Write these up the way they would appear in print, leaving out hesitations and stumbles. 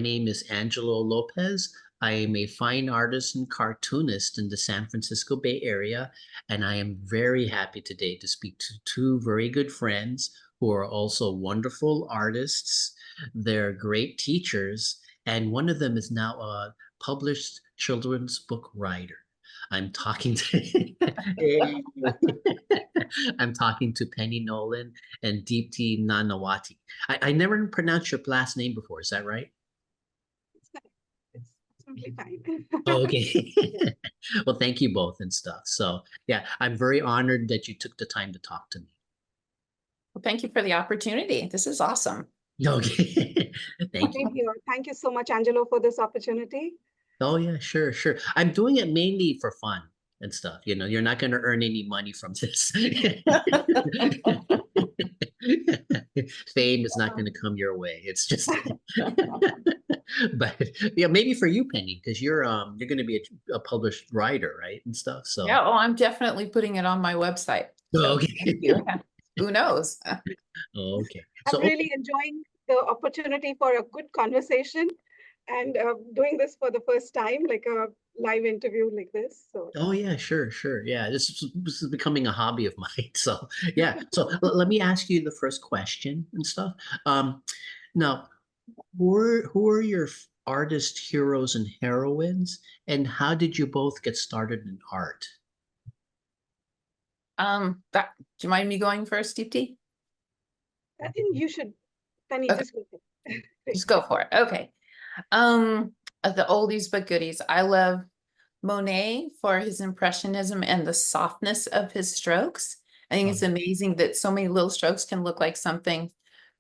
name is Angelo Lopez. I am a fine artist and cartoonist in the San Francisco Bay Area, and I am very happy today to speak to two very good friends who are also wonderful artists. They're great teachers, and one of them is now a published children's book writer. I'm talking to I'm talking to Penny Nolan and Deepti Nanawati. I never pronounced your last name before. Is that right? It's totally fine. Oh, okay. Well, thank you both and stuff. So yeah, I'm very honored that you took the time to talk to me. Well, thank you for the opportunity. This is awesome. Okay. Thank you. Thank you so much, Angelo, for this opportunity. Oh yeah, sure, sure. I'm doing it mainly for fun and stuff. You know, you're not going to earn any money from this. Fame is not going to come your way. It's just, but yeah, maybe for you, Penny, because you're going to be a published writer, right, and stuff. So yeah, oh, I'm definitely putting it on my website. So okay. Who knows? Okay. I'm really enjoying the opportunity for a good conversation and doing this for the first time, like a live interview like this. So oh yeah, sure, sure. Yeah, this is becoming a hobby of mine. So yeah. So let me ask you the first question and stuff. Now, who are your artist heroes and heroines, and how did you both get started in art? Do you mind me going first, Deepti? I think you should, Penny, okay. just go for it. Just go for it. Okay. The oldies but goodies. I love Monet for his impressionism and the softness of his strokes. I think it's amazing that so many little strokes can look like something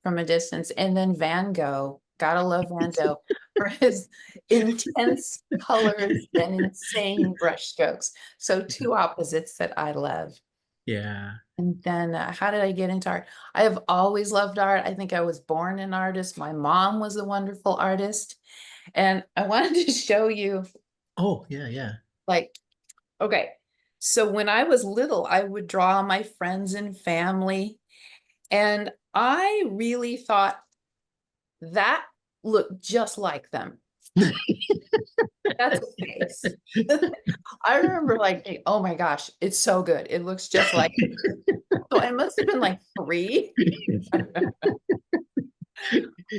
from a distance. And then Van Gogh, gotta love Van Gogh for his intense colors and insane brush strokes. So two opposites that I love. Yeah. And then how did I get into art? I have always loved art. I think I was born an artist. My mom was a wonderful artist. And I wanted to show you. Oh, yeah, yeah. Like, okay. So when I was little, I would draw my friends and family. And I really thought that looked just like them. That's a face. I remember like, oh my gosh, it's so good. It looks just like so I must have been like 3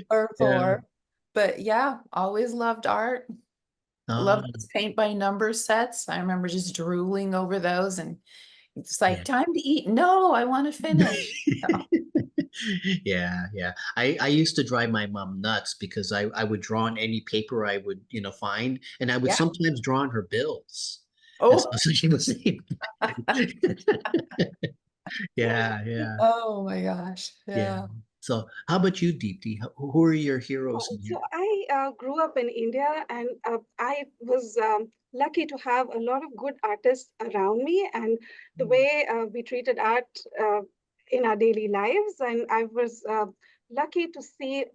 or 4. Yeah. But yeah, always loved art. Love those paint by number sets. I remember just drooling over those and it's like time to eat. No, I want to finish. Yeah, yeah. I used to drive my mom nuts because I would draw on any paper I would, find, and I would sometimes draw on her bills. Oh, so she was yeah, yeah. Oh my gosh. Yeah. So how about you, Deepti? Who are your heroes? So I grew up in India, and I was lucky to have a lot of good artists around me, and the way we treated art in our daily lives. And I was lucky to see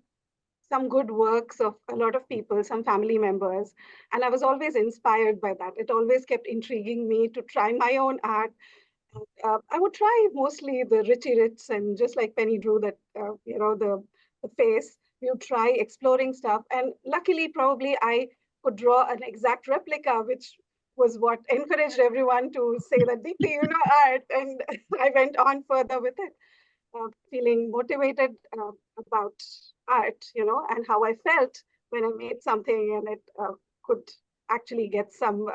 some good works of a lot of people, some family members. And I was always inspired by that. It always kept intriguing me to try my own art. I would try mostly the Richie Rich, and just like Penny drew that, the face, we would try exploring stuff. And luckily, probably I could draw an exact replica, which was what encouraged everyone to say that, Deepti, art. And I went on further with it, feeling motivated about art, and how I felt when I made something and it could actually get some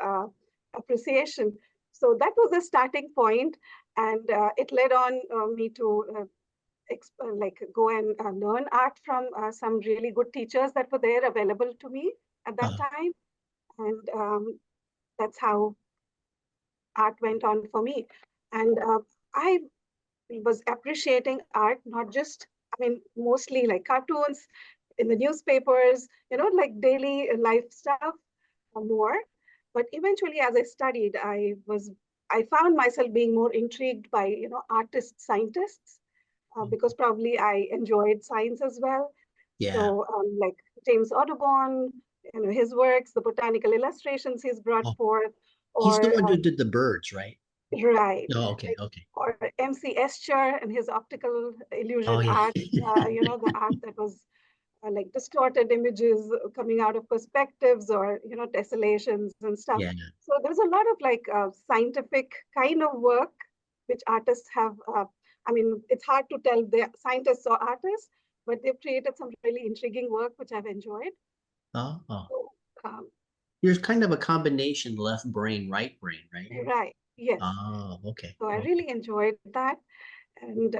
appreciation. So that was the starting point, and it led on me to go and learn art from some really good teachers that were there available to me at that time, and that's how art went on for me. And I was appreciating art, not just, mostly like cartoons in the newspapers, like daily life stuff or more. But eventually, as I studied, I found myself being more intrigued by, artists, scientists, because probably I enjoyed science as well. Yeah. So like James Audubon, his works, the botanical illustrations he's brought forth. He's the one who did the birds, right? Right. Oh, okay, okay. Or MC Escher and his optical illusion art, the art that was like distorted images coming out of perspectives or, tessellations and stuff. Yeah. So there's a lot of like scientific kind of work which artists have. I mean, it's hard to tell they're scientists or artists, but they've created some really intriguing work which I've enjoyed. Oh. So, um, There's kind of a combination left brain, right brain, right? right, yes. Oh, okay. So I Okay. really enjoyed that. And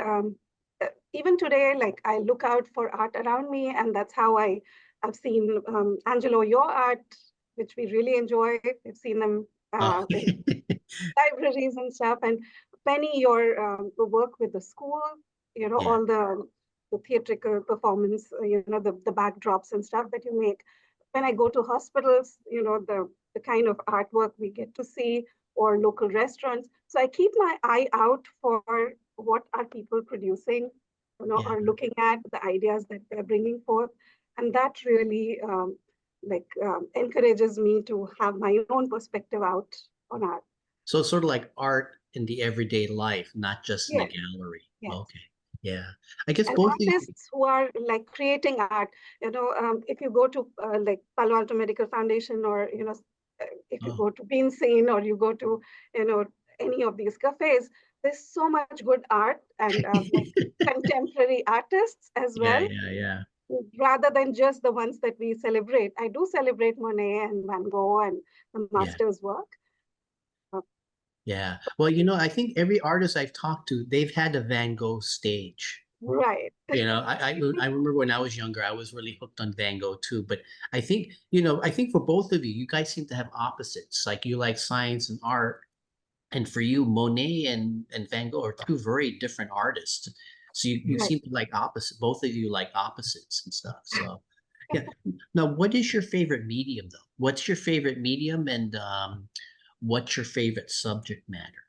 even today, like I look out for art around me, and that's how I've seen Angelo, your art, which we really enjoy. We've seen them Oh. in libraries and stuff. And Penny, your work with the school, Yeah. all the theatrical performance, the backdrops and stuff that you make. When I go to hospitals, the kind of artwork we get to see, or local restaurants. So I keep my eye out for what are people producing, Yeah. or looking at the ideas that they're bringing forth. And that really encourages me to have my own perspective out on art. So sort of like art in the everyday life, not just in a Yes, gallery. yes. Okay. Yeah. I guess And both of you. artists who are like creating art, if you go to like Palo Alto Medical Foundation, or if you Oh, go to Bean Scene, or you go to you know any of these cafes, there's so much good art, and like contemporary artists as yeah, well, yeah, yeah. rather than just the ones that we celebrate. I do celebrate Monet and Van Gogh and the Yeah. masters work. Uh, Yeah. Well, I think every artist I've talked to, they've had a Van Gogh stage. right. I remember when I was younger, I was really hooked on Van Gogh too. But I think for both of you, you guys seem to have opposites. Like you like science and art, and for you, Monet and Van Gogh are two very different artists. So you Right. seem to like opposite. Both of you like opposites and stuff. So yeah. Now, what is your favorite medium though? What's your favorite medium, and what's your favorite subject matter?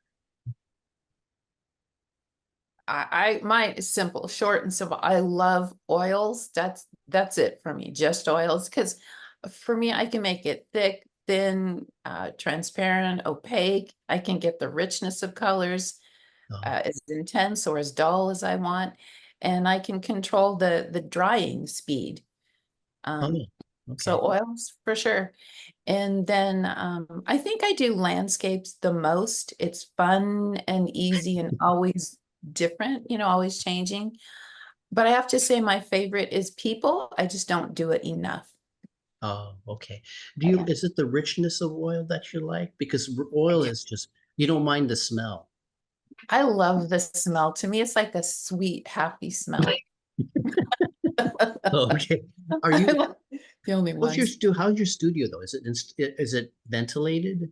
Mine is simple, short and simple. I love oils. That's it for me. Just oils, because for me, I can make it thick, thin, transparent, opaque. I can get the richness of colors Oh, as intense or as dull as I want, and I can control the drying speed. oh, So okay. oils for sure. And then I think I do landscapes the most. It's fun and easy and always different, always changing. But I have to say my favorite is people. I just don't do it enough. Oh, okay. Yeah, Is it the richness of oil that you like? Because I oil do. is just, you don't mind the smell. I love the smell. To me, it's like a sweet, happy smell. Okay. Are I'm you, like the only ones. how's your studio though? Is it ventilated?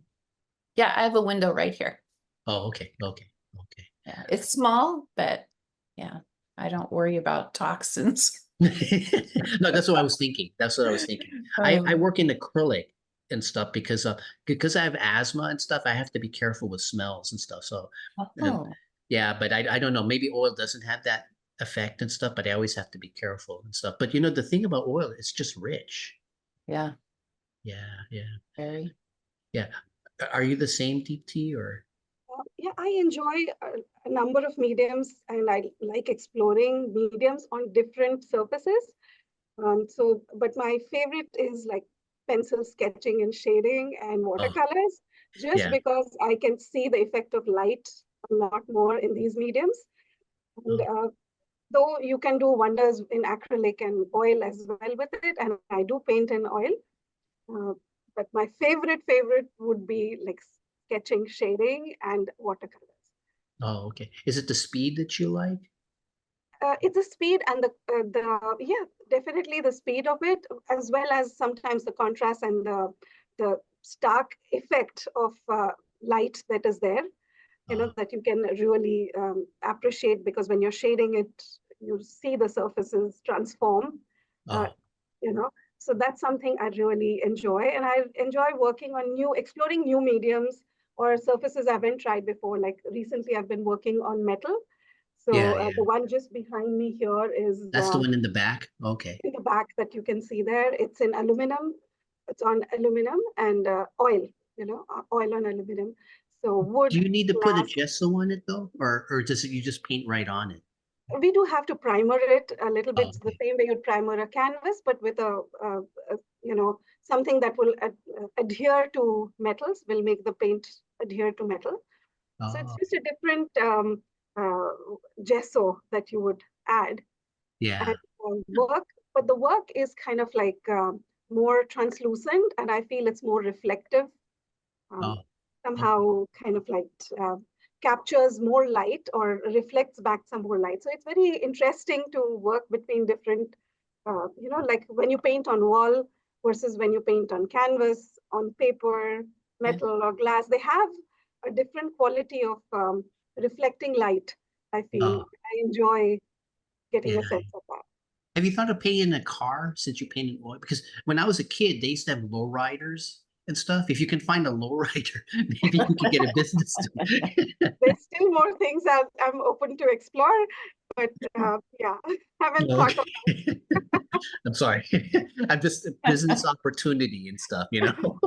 Yeah, I have a window right here. Oh, okay. Okay. Okay. Yeah, it's small, but yeah, I don't worry about toxins. No, that's what I was thinking. That's what I was thinking. I Um, work in acrylic and stuff because I have asthma and stuff. I have to be careful with smells and stuff. So, um, oh, yeah, but I don't know. Maybe oil doesn't have that effect and stuff, but I always have to be careful and stuff. But the thing about oil, it's just rich. yeah, Yeah, yeah, very. yeah. Are you the same, Deep Tea, or? Yeah, I enjoy a number of mediums, and I like exploring mediums on different surfaces. But my favorite is like pencil sketching and shading and Oh, watercolors, just yeah. because I can see the effect of light a lot more in these mediums. And Oh, though you can do wonders in acrylic and oil as well with it, and I do paint in oil, uh, but my favorite would be like sketching, shading, and watercolors. okay. Is it the speed that you like? It's the speed and the yeah, definitely the speed of it, as well as sometimes the contrast and the stark effect of light that is there, Oh, that you can really appreciate, because when you're shading it, you see the surfaces transform, uh, oh, you know. So that's something I really enjoy, and I enjoy working on exploring new mediums or surfaces I haven't tried before. Like recently, I've been working on metal. yeah, So yeah. the one just behind me here is That's the one in the back. Okay. in the back that you can see there. It's in aluminum. It's on aluminum and oil, oil on aluminum. So wood, Do you need to put a glass. gesso on it though, or does it you just paint right on it? we do have to primer it a little Oh, bit the okay. same way you'd primer a canvas, but with something that will adhere to metals, will make the paint adhere to metal. So it's Oh, just a different uh, gesso that you would add and yeah. work, but the work is kind of like more translucent, and I feel it's more reflective, um, Oh, okay. somehow kind of like captures more light or reflects back some more light. So it's very interesting to work between different, like when you paint on wall versus when you paint on canvas, on paper, Yeah. metal or glass. They have a different quality of reflecting light, I feel. Oh, I enjoy getting yeah. a sense of that. Have you thought of painting a car since you painted oil? Because when I was a kid, they used to have lowriders and stuff. If you can find a lowrider, maybe you could get a business. There's still more things that I'm open to explore, but yeah, haven't thought of. Okay. I'm sorry. I'm just a business opportunity and stuff, you know?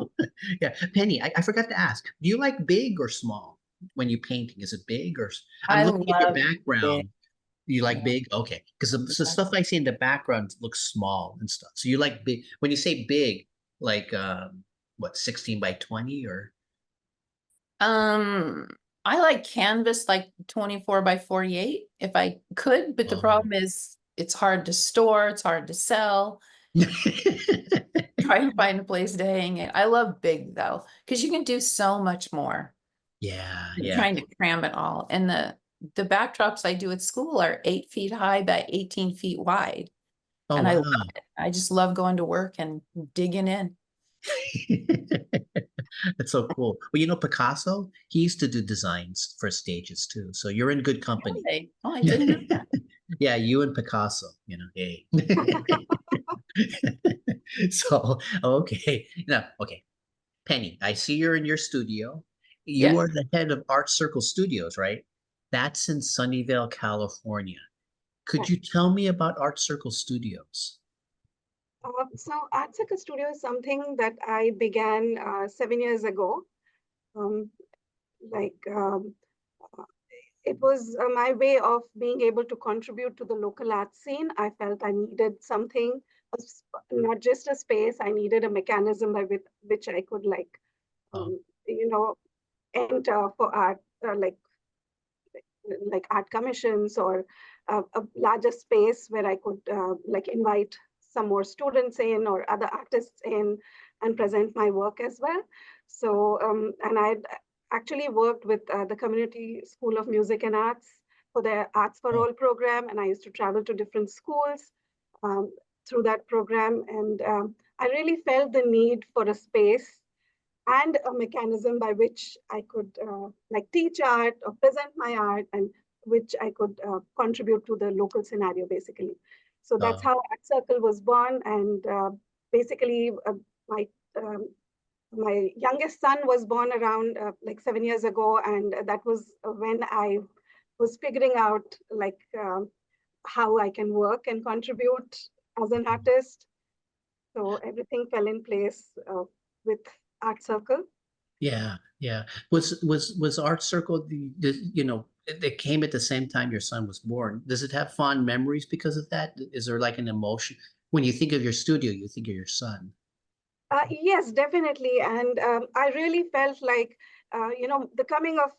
Yeah. Penny, I forgot to ask, do you like big or small when you painting? Is it big or I'm I looking at your love it. background. You like Yeah. big? Okay. Because the stuff I see in the background looks small and stuff. So you like big. When you say big, like what, 16 by 20 or Um, I like canvas like 24 by 48 if I could, but the oh. problem is it's hard to store, it's hard to sell. Try to find a place to hang it. I love big though, because you can do so much more Yeah, than yeah. trying to cram it all. And the backdrops I do at school are 8 feet high by 18 feet wide. Oh And I wow. love it. I just love going to work and digging in. That's so cool. Well, you know, Picasso, he used to do designs for stages too. So you're in good company. Really? Oh, I didn't know that. Yeah, you and Picasso, you know, hey. So, okay. Now, okay. Penny, I see you're in your studio. You Yes. are the head of ArtCircle Studios, right? That's in Sunnyvale, California. Could Right. you tell me about ArtCircle Studios? So ArtCircle Studio is something that I began 7 years ago. Um, like uh, it was my way of being able to contribute to the local art scene. I felt I needed something, not just a space. I needed a mechanism by which I could Um, you know, enter for art, like art commissions or a larger space where I could like invite some more students in or other artists in and present my work as well. So, and I actually worked with the Community School of Music and Arts for their Arts for oh, All program, and I used to travel to different schools um, through that program, and I really felt the need for a space and a mechanism by which I could like teach art or present my art and which I could contribute to the local scenario basically. So that's uh, how Art Circle was born. And basically my um, my youngest son was born around like 7 years ago. And that was when I was figuring out like how I can work and contribute as an artist. So everything fell in place with Art Circle. yeah, yeah. Was Art Circle you know, it came at the same time your son was born. Does it have fond memories because of that? Is there like an emotion when you think of your studio, you think of your son? Yes, definitely. And I really felt like, the coming of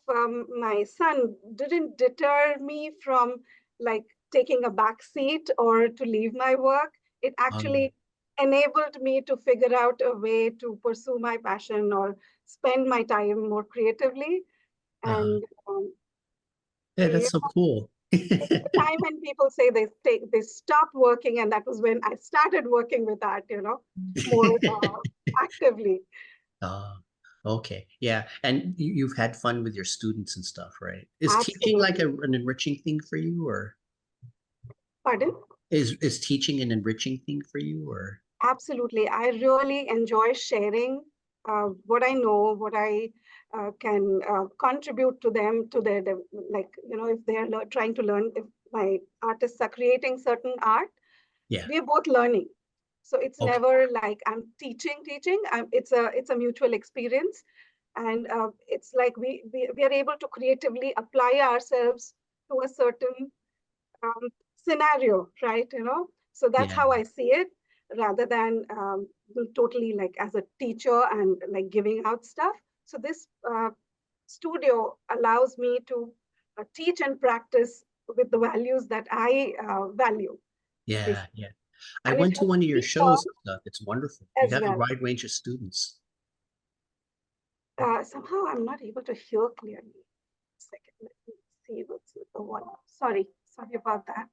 my son didn't deter me from like taking a back seat or to leave my work. It Um, actually enabled me to figure out a way to pursue my passion or spend my time more creatively. uh, And yeah, that's so cool. it's the time when people say they stop working, and that was when I started working with art, more actively. Oh, okay. Yeah. And you've had fun with your students and stuff, right? Is teaching like Absolutely. an enriching thing for you, or Pardon? is teaching an enriching thing for you, or Absolutely. I really enjoy sharing what I know, what I can contribute to them, to like, if they're trying to learn, if my artists are creating certain art, yeah. we're both learning. So it's Okay. never like I'm teaching. It's a mutual experience. And it's like we are able to creatively apply ourselves to a certain scenario, right? So that's Yeah. how I see it, rather than totally like as a teacher and like giving out stuff. So this studio allows me to teach and practice with the values that I value, Yeah. basically. Yeah. I And it went to helps one of your me learn shows and stuff. It's wonderful. You as have a well. wide range of students. Somehow I'm not able to hear clearly. Second, let me see what's the one. Sorry about that.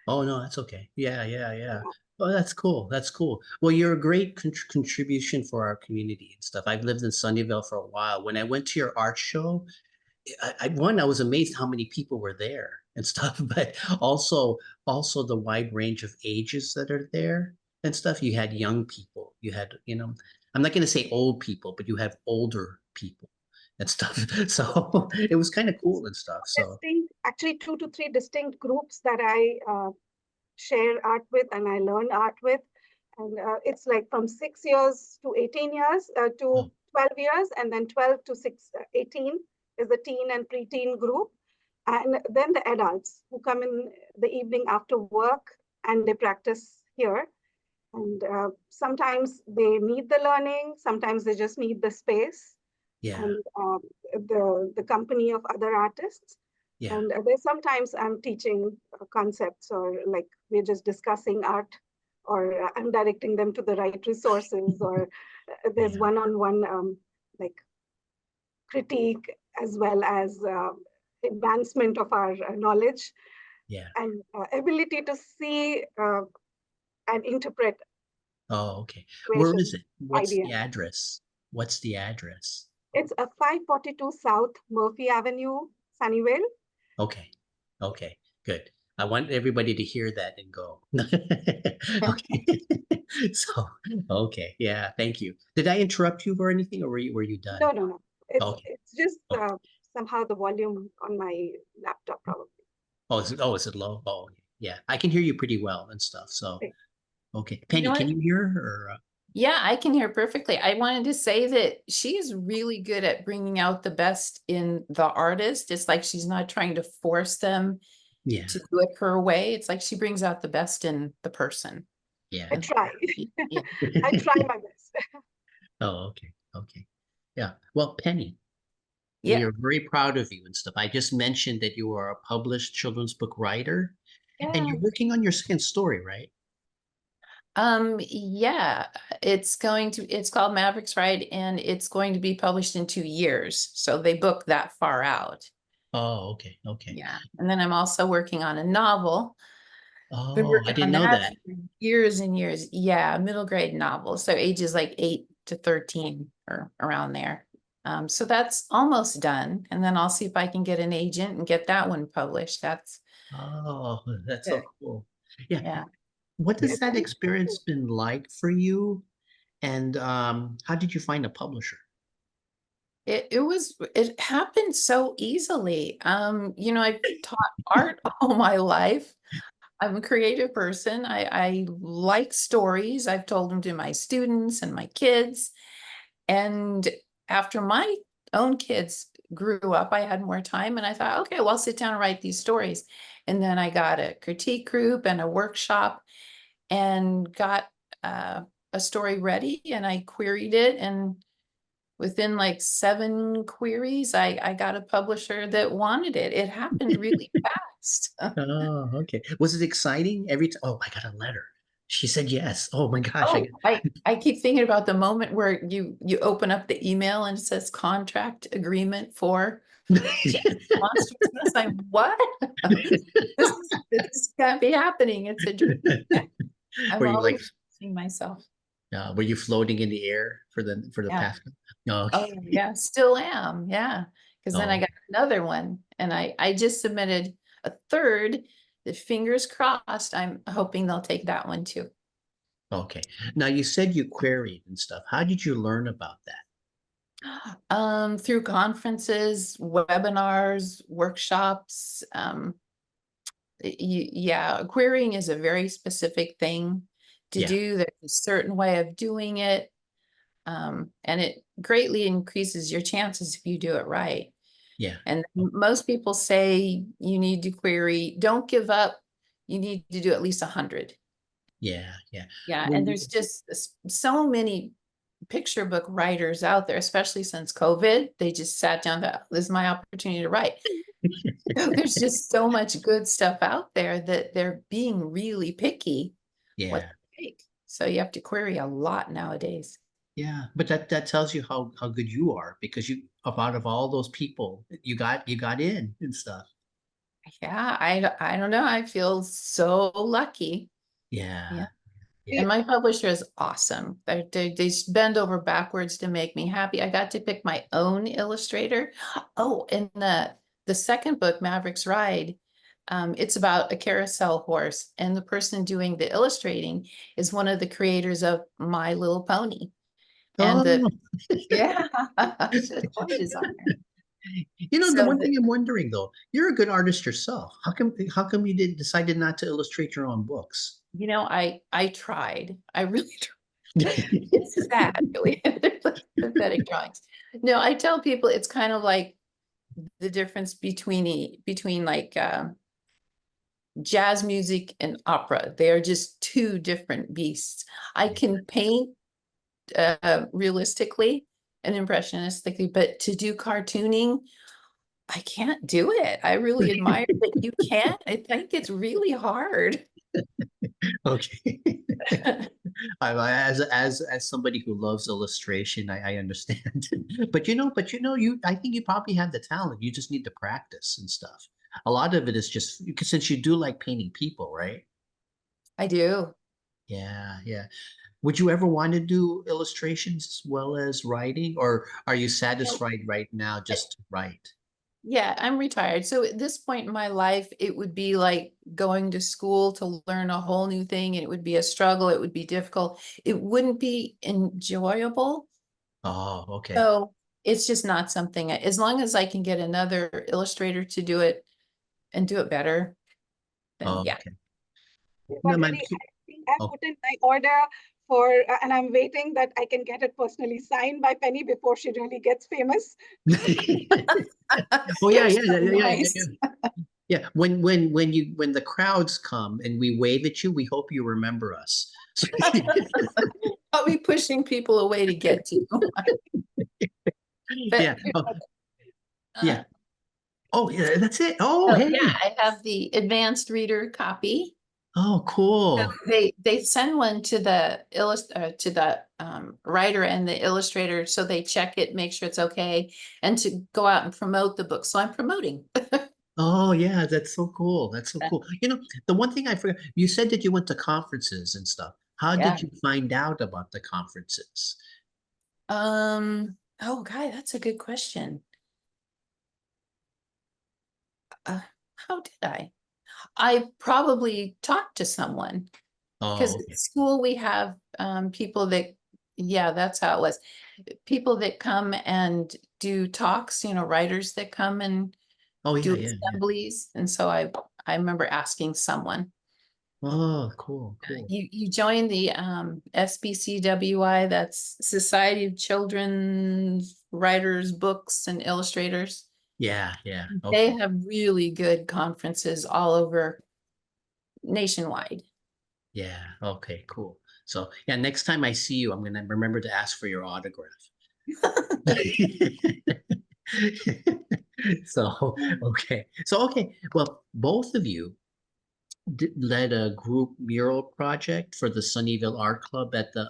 Oh no, that's okay. Yeah, yeah, yeah. Oh, that's cool. That's cool. Well, you're a great contribution for our community and stuff. I've lived in Sunnyvale for a while. When I went to your art show, I was amazed how many people were there and stuff, but also the wide range of ages that are there and stuff. You had young people, you had, I'm not going to say old people, but you have older people and stuff. So it was kind of cool and stuff. So, Distinct, actually 2 to 3 distinct groups that I share art with and I learn art with. And it's like from 6 years to 18 years oh, to 12 years, and then 12 to 18 is the teen and preteen group. And then the adults who come in the evening after work and they practice here. And sometimes they need the learning, sometimes they just need the space yeah, and the company of other artists. yeah, And there's sometimes I'm teaching concepts, or like we're just discussing art, or I'm directing them to the right resources, or there's yeah, one-on-one like critique, as well as advancement of our knowledge yeah. and ability to see and interpret Oh, okay. Where is situations, it? What's ideas. the address? What's the address? It's a 542 South Murphy Avenue, Sunnyvale. Okay. Okay. Good. I want everybody to hear that and go. Okay. So, okay. Yeah. Thank you. Did I interrupt you or anything, or were you done? No. It's Okay. it's just Okay. somehow the volume on my laptop probably. Oh, is it low? Oh, okay. Yeah. I can hear you pretty well and stuff. So, Right. okay. You know Penny, can what? you hear her? Or, Yeah, I can hear perfectly. I wanted to say that she is really good at bringing out the best in the artist. It's like she's not trying to force them yeah. to do it her way. It's like she brings out the best in the person. Yeah. I And try. yeah, I try my best. Oh, okay. Okay. Yeah. Well, Penny, we yeah. are very proud of you and stuff. I just mentioned that you are a published children's book writer and Yeah. you're working on your second story, right? Yeah, it's called Mavericks Ride, and it's going to be published in 2 years. So they book that far out. Oh, okay. Okay. Yeah. And then I'm also working on a novel. Been Oh, I working on didn't know that that. for years and years. Yeah, middle grade novel. So ages like 8 to 13 or around there. So that's almost done. And then I'll see if I can get an agent and get that one published. That's Oh, that's so good. cool. Yeah. Yeah. What Yeah, has that experience been like for you? And how did you find a publisher? It happened so easily. I've taught art all my life. I'm a creative person. I like stories. I've told them to my students and my kids. And after my own kids grew up, I had more time and I thought, okay, well, I'll sit down and write these stories. And then I got a critique group and a workshop and got a story ready and I queried it. And within like 7 queries, I got a publisher that wanted it. It happened really fast. Oh, okay. Was it exciting every time? Oh, I got a letter. She said yes. Oh my gosh. Oh, I keep thinking about the moment where you open up the email and it says contract agreement for Jess Monstrous Mess. I'm what? This can't be happening. It's a dream. I'm Were you like, always seeing myself. were you floating in the air for the Yeah. past? Oh, Oh, okay. yeah, still am. Yeah. Because then I Oh, got another one and I just submitted a third. The fingers crossed. I'm hoping they'll take that one too. okay. Now you said you queried and stuff. How did you learn about that? Through conferences, webinars, workshops. Yeah, querying is a very specific thing to Yeah, do. There's a certain way of doing it. And it greatly increases your chances if you do it right. yeah. And most people say you need to query, don't give up you need to do at least 100. Yeah, yeah. Yeah, When and you, there's just so many picture book writers out there, especially since COVID. They just sat down to, this is my opportunity to write. So there's just so much good stuff out there that they're being really picky what yeah, they take. So you have to query a lot nowadays. yeah. But that tells you how good you are because you out of all those people, you got in and stuff. Yeah, I don't know. I feel so lucky. Yeah. Yeah, yeah. And my publisher is awesome. They bend over backwards to make me happy. I got to pick my own illustrator. Oh, and the second book, Maverick's Ride, it's about a carousel horse, and the person doing the illustrating is one of the creators of My Little Pony. And the Oh, yeah, she's a toy designer. you know, the So one thing I'm wondering though, you're a good artist yourself. How come you did decided not to illustrate your own books? I tried. I really tried. It's sad, really. They're like pathetic drawings. No, I tell people it's kind of like the difference between like jazz music and opera. They are just two different beasts. I can paint realistically and impressionistically, but to do cartooning, I can't do it. I really admire that you can. I think it's really hard. Okay. As somebody who loves illustration, I understand. But I think you probably have the talent. You just need to practice and stuff. A lot of it is just because since you do like painting people, right? I do. Yeah, yeah. Would you ever want to do illustrations as well as writing, or are you satisfied right now just to write? Yeah, I'm retired. So at this point in my life, it would be like going to school to learn a whole new thing, and it would be a struggle. It would be difficult. It wouldn't be enjoyable. Oh, okay. So it's just not something, as long as I can get another illustrator to do it and do it better, then Oh, yeah. okay. No, Already, I think I oh. put in my order for, and I'm waiting that I can get it personally signed by Penny before she really gets famous. Oh yeah, You're yeah, so yeah, yeah, yeah, nice. yeah. Yeah, when the crowds come and we wave at you, we hope you remember us. I'll be pushing people away to get to you. But Yeah. Oh, uh, yeah. Oh, yeah, that's it. Oh, oh yeah, hey. I have the advanced reader copy. Oh, cool. They send one to the writer and the illustrator, so they check it, make sure it's okay, and to go out and promote the book. So I'm promoting. Oh, yeah, that's so cool. That's so cool. You know, the one thing I forgot, you said that you went to conferences and stuff. How Yeah. did you find out about the conferences? Oh, God, that's a good question. How did I? I probably talked to someone because Oh, at okay. school we have people that, yeah, that's how it was. People that come and do talks, writers that come and Oh, yeah, do yeah, yeah. assemblies. And so I remember asking someone. Oh, cool, cool. You joined the SBCWI, that's Society of Children's Writers, Books, and Illustrators. Yeah, yeah. They Okay. have really good conferences all over nationwide. Yeah. Okay, cool. So, yeah, next time I see you, I'm gonna remember to ask for your autograph. So, okay. So, okay. Well, both of you led a group mural project for the Sunnyvale Art Club at the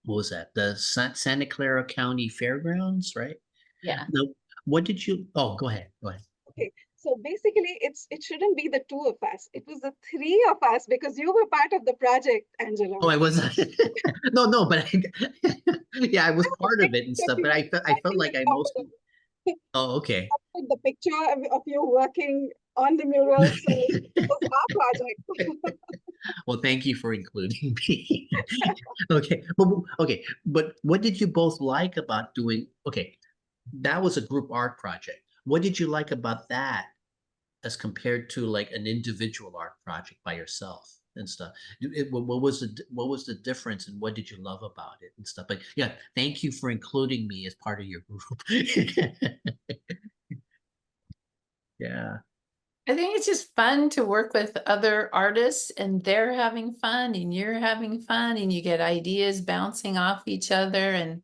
what was that? The Santa Clara County Fairgrounds, right? Yeah. Now, what did you? Oh, go ahead. Go ahead. Okay, so basically, it shouldn't be the two of us. It was the three of us because you were part of the project, Oh, Angelo. I was no, no, but yeah, I was part of it and That stuff. you But I felt feel like I mostly. confident. Oh, okay. With the picture of you working on the mural, so it was our project. Well, thank you for including me. But what did you both like about doing? Okay, that was a group art project. What did you like about that as compared to like an individual art project by yourself and stuff? What was the difference and what did you love about it and stuff? But yeah, thank you for including me as part of your group. Yeah. I think it's just fun to work with other artists and they're having fun and you're having fun and you get ideas bouncing off each other and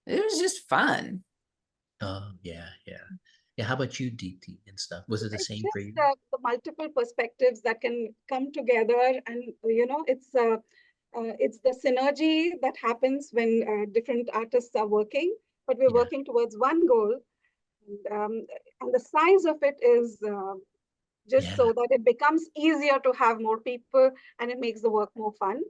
it was just fun. Oh, yeah, yeah. Yeah, how about you, Deepti, and stuff? Was it the It's same for just you? the multiple perspectives that can come together, and it's the synergy that happens when different artists are working, but we're Yeah, working towards one goal. And the size of it is just yeah, so that it becomes easier to have more people and it makes the work more fun.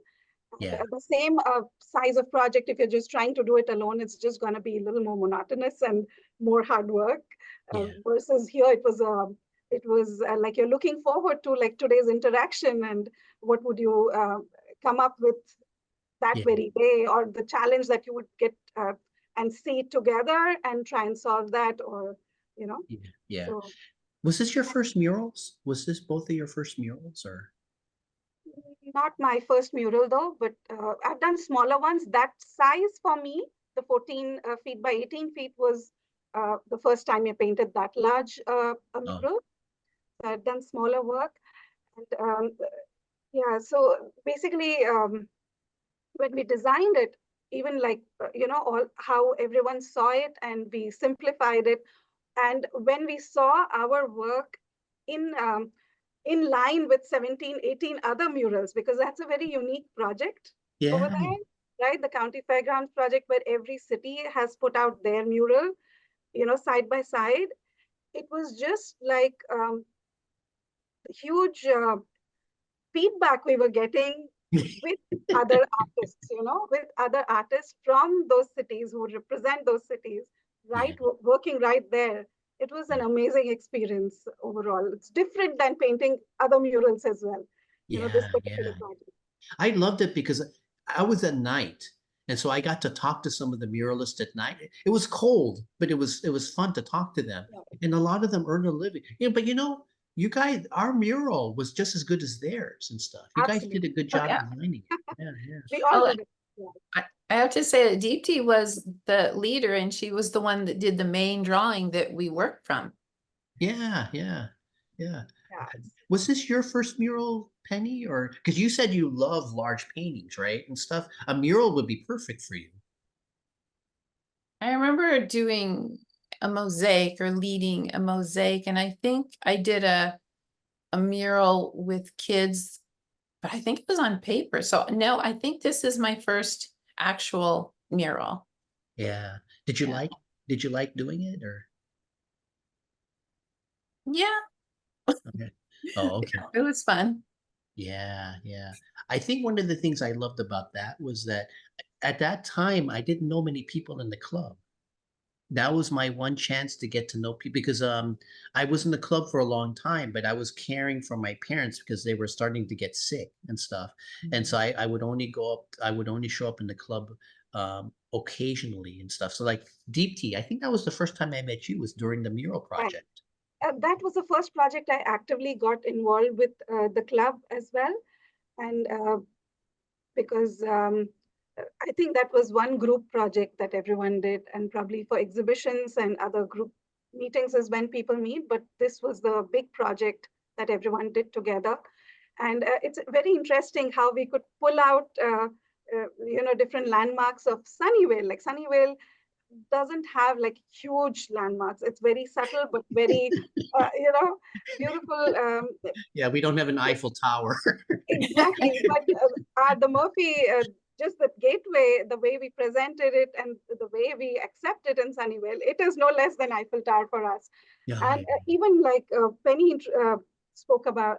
And yeah, the same size of project, if you're just trying to do it alone, it's just going to be a little more monotonous and more hard work. yeah, Versus here, it was like you're looking forward to like today's interaction and what would you come up with that yeah, very day, or the challenge that you would get and see together and try and solve that, or you know. yeah, yeah. So Was this your first murals? Was this both of your first murals or? not my first mural though, but I've done smaller ones. That size for me, the 14 feet by 18 feet was the first time I painted that large a Oh, mural. So I've done smaller work. And yeah, so basically when we designed it, even like, all how everyone saw it and we simplified it. And when we saw our work in in line with 17, 18 other murals, because that's a very unique project over yeah, there, right? The County Fairgrounds project, where every city has put out their mural, side by side. It was just like huge feedback we were getting with other artists, with other artists from those cities who represent those cities, yeah, right? Working right there. It was an yeah, amazing experience overall. It's different than painting other murals as well, this yeah, particular yeah. project. I loved it because I was at night, and so I got to talk to some of the muralists at night. It was cold, but it was fun to talk to them, Yeah, and a lot of them earned a living. Yeah, but you guys, our mural was just as good as theirs and stuff. You guys did a absolutely. good Oh, job yeah. designing it. Yeah, yeah, We all Well, did it. Yeah. I have to say that Deepti was the leader and she was the one that did the main drawing that we worked from. yeah, yeah, yeah. Yeah. Was this your first mural, Penny, or because you said you love large paintings, right, and stuff? A mural would be perfect for you. I remember doing a mosaic or leading a mosaic, and I think I did a mural with kids, but I think it was on paper. So no, I think this is my first actual mural. Yeah. Did you Yeah. like did you like doing it or? Yeah, Okay. Oh, okay. yeah, it was fun. Yeah, yeah. I think one of the things I loved about that was that at that time I didn't know many people in the club. That was my one chance to get to know people because I was in the club for a long time, but I was caring for my parents because they were starting to get sick and stuff. And so I would only go up, I would only show up in the club occasionally and stuff. So like Deep Tea, I think that was the first time I met you was during the mural Right. project. That was the first project I actively got involved with the club as well. And because I think that was one group project that everyone did, and probably for exhibitions and other group meetings is when people meet. But this was the big project that everyone did together, and it's very interesting how we could pull out, different landmarks of Sunnyvale. Like Sunnyvale doesn't have like huge landmarks. It's very subtle, but very, beautiful. Yeah, we don't have an Eiffel Tower. Exactly, but the Murphy, just the gateway, the way we presented it and the way we accept it in Sunnyvale, it is no less than Eiffel Tower for us. Yeah, And even like Penny spoke about,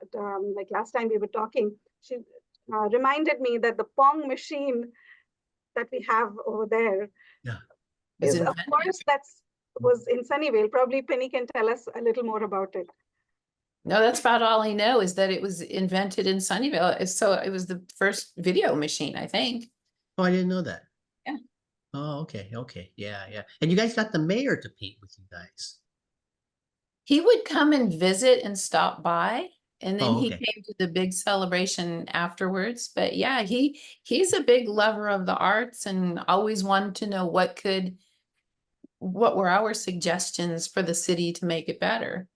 like last time we were talking, she reminded me that the Pong machine that we have over there yeah. Was is, of invented. course, that's was in Sunnyvale. Probably Penny can tell us a little more about it. No, that's about all I know is that it was invented in Sunnyvale. So it was the first video machine, I think. Oh, I didn't know that. Yeah. Oh, okay, okay. Yeah, yeah. And you guys got the mayor to paint with you guys. He would come and visit and stop by, and then Oh, he okay. came to the big celebration afterwards. But yeah, he's a big lover of the arts and always wanted to know what were our suggestions for the city to make it better.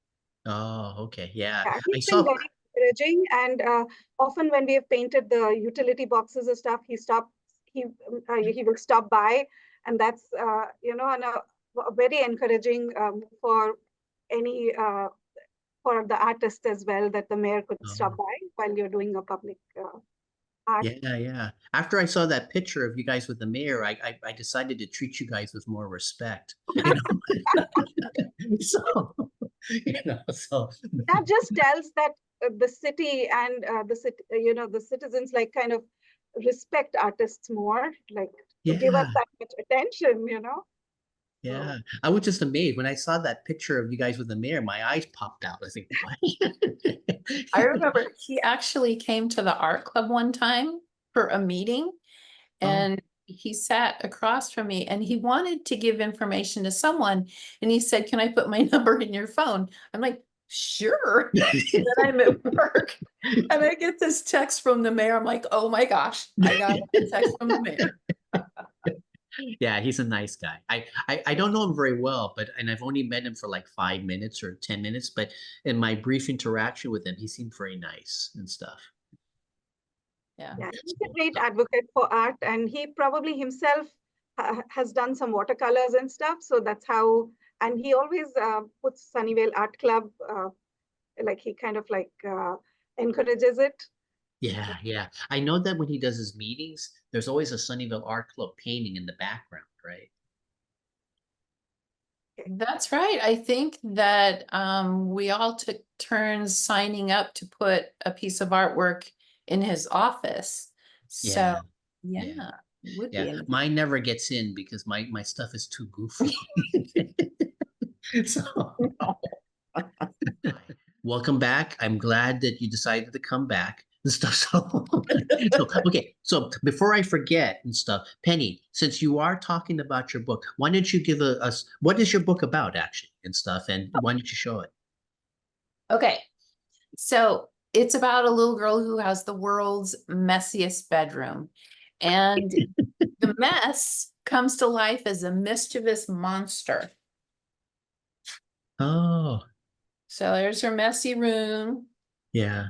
Oh, okay. Yeah. Yeah, I he's been saw. very encouraging, and often when we have painted the utility boxes and stuff, he will stop by, and that's a very encouraging for any for the artist as well, that the mayor could stop Oh, by while you're doing a public art. yeah, yeah. After I saw that picture of you guys with the mayor, I decided to treat you guys with more respect. You know, so so That just tells that the city and the citizens like kind of respect artists more, like to give us yeah, that much attention. So yeah. I was just amazed when I saw that picture of you guys with the mayor. My eyes popped out. I think, what? I remember he actually came to the art club one time for a meeting, Oh, and he sat across from me and he wanted to give information to someone. And he said, "Can I put my number in your phone?" I'm like, "Sure." And then I'm at work and I get this text from the mayor. I'm like, "Oh my gosh, I got a text from the mayor." yeah, he's a nice guy. I don't know him very well, and I've only met him for like 5 minutes or 10 minutes, but in my brief interaction with him, he seemed very nice and stuff. Yeah. yeah, he's a So, great advocate for art, and he probably himself has done some watercolors and stuff. So that's how, and he always puts Sunnyvale Art Club, like he kind of like encourages it. yeah, yeah. I know that when he does his meetings, there's always a Sunnyvale Art Club painting in the background, right? That's right. I think that we all took turns signing up to put a piece of artwork in his office. So Yeah, yeah, yeah, it would yeah. be in. Mine never gets in because my stuff is too goofy. So, welcome back. I'm glad that you decided to come back and stuff. So okay. So before I forget and stuff, Penny, since you are talking about your book, why don't you give us what is your book about actually and stuff, and why don't you show it? Okay, so it's about a little girl who has the world's messiest bedroom, and the mess comes to life as a mischievous monster. Oh, So there's her messy room, yeah.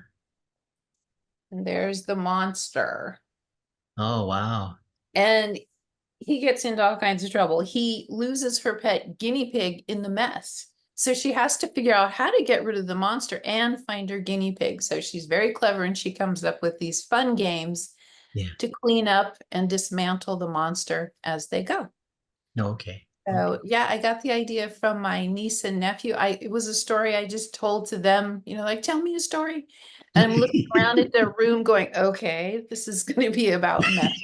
and there's the monster. Oh, wow. And he gets into all kinds of trouble. He loses her pet guinea pig in the mess. So she has to figure out how to get rid of the monster and find her guinea pig. So she's very clever and she comes up with these fun games Yeah. to clean up and dismantle the monster as they go. No, okay. So yeah, I got the idea from my niece and nephew. It was a story I just told to them, like, tell me a story. And I'm looking around at their room going, okay, this is going to be about mess.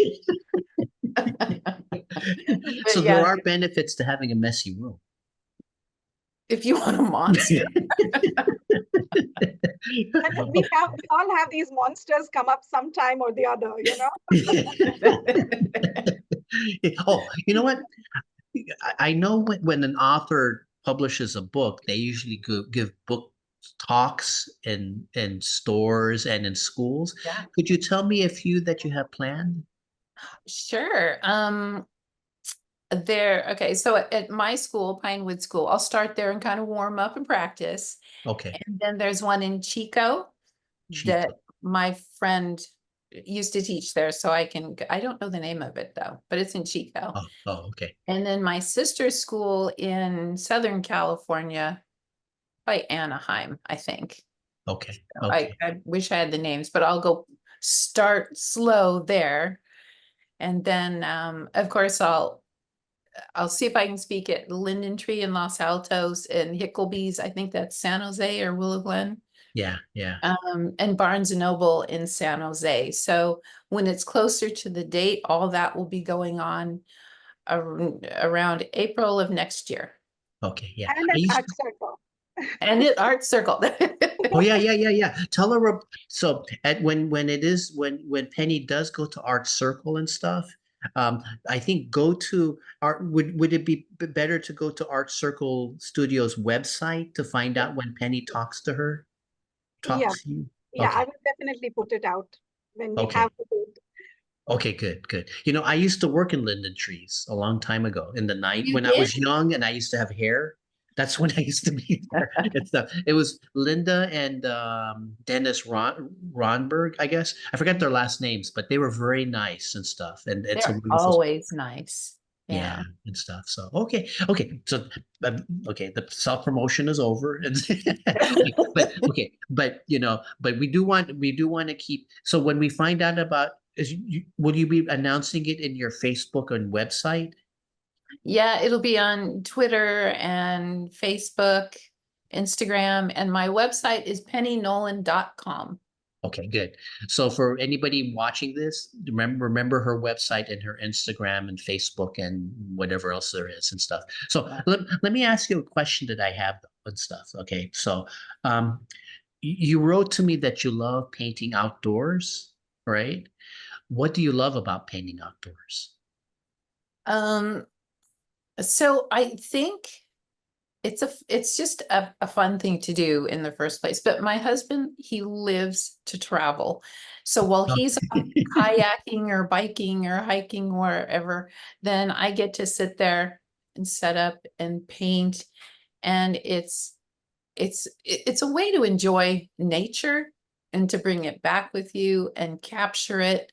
So But there yeah, are benefits to having a messy room. if you want a monster. And we all have these monsters come up sometime or the other. Oh, you know what? I know when an author publishes a book, they usually give book talks in stores and in schools. Yeah, Could you tell me a few that you have planned? sure. Okay, so at my school, Pinewood School, I'll start there and kind of warm up and practice. Okay, And then there's one in Chico that Chico. my friend used to teach there, so I don't know the name of it though, but it's in Chico. Oh, okay, And then my sister's school in Southern California by Anaheim, I think. okay, So okay. I wish I had the names, but I'll go start slow there. And then of course I'll see if I can speak at Linden Tree in Los Altos and Hickleby's, I think that's San Jose or Willow Glen, Yeah, yeah. and Barnes and Noble in San Jose. So when it's closer to the date, all that will be going on around April of next year. Okay, yeah. And I at used ArtCircle. And at ArtCircle. Oh yeah, yeah, yeah, yeah. Tell her so at when it is when Penny does go to Art Circle and stuff, I think go to art would it be better to go to Art Circle Studios website to find out when Penny talks to her? Yeah, Talks to you? yeah, I Okay. will definitely put it out when we have Okay. the date. Okay, good, good. I used to work in linden trees a long time ago in the night You when I did? was young and I used to have hair. That's when I used to be there. It was Linda and Dennis Ronberg, I guess. I forget their last names, but they were very nice and stuff. And it's a They're wonderful, always nice. yeah, Yeah. and stuff. So okay. So okay, the self promotion is over. But but we do want to keep. So when we find out about, will you be announcing it in your Facebook and website? Yeah, it'll be on Twitter and Facebook, Instagram, and my website is pennynolan.com. Okay, good. So for anybody watching this, remember her website and her Instagram and Facebook and whatever else there is and stuff. So let me ask you a question that I have and stuff. Okay, so um, you wrote to me that you love painting outdoors, right? What do you love about painting outdoors? Um, so I think it's just a fun thing to do in the first place. But my husband, he lives to travel. So while he's kayaking or biking or hiking wherever, then I get to sit there and set up and paint. And it's a way to enjoy nature and to bring it back with you and capture it.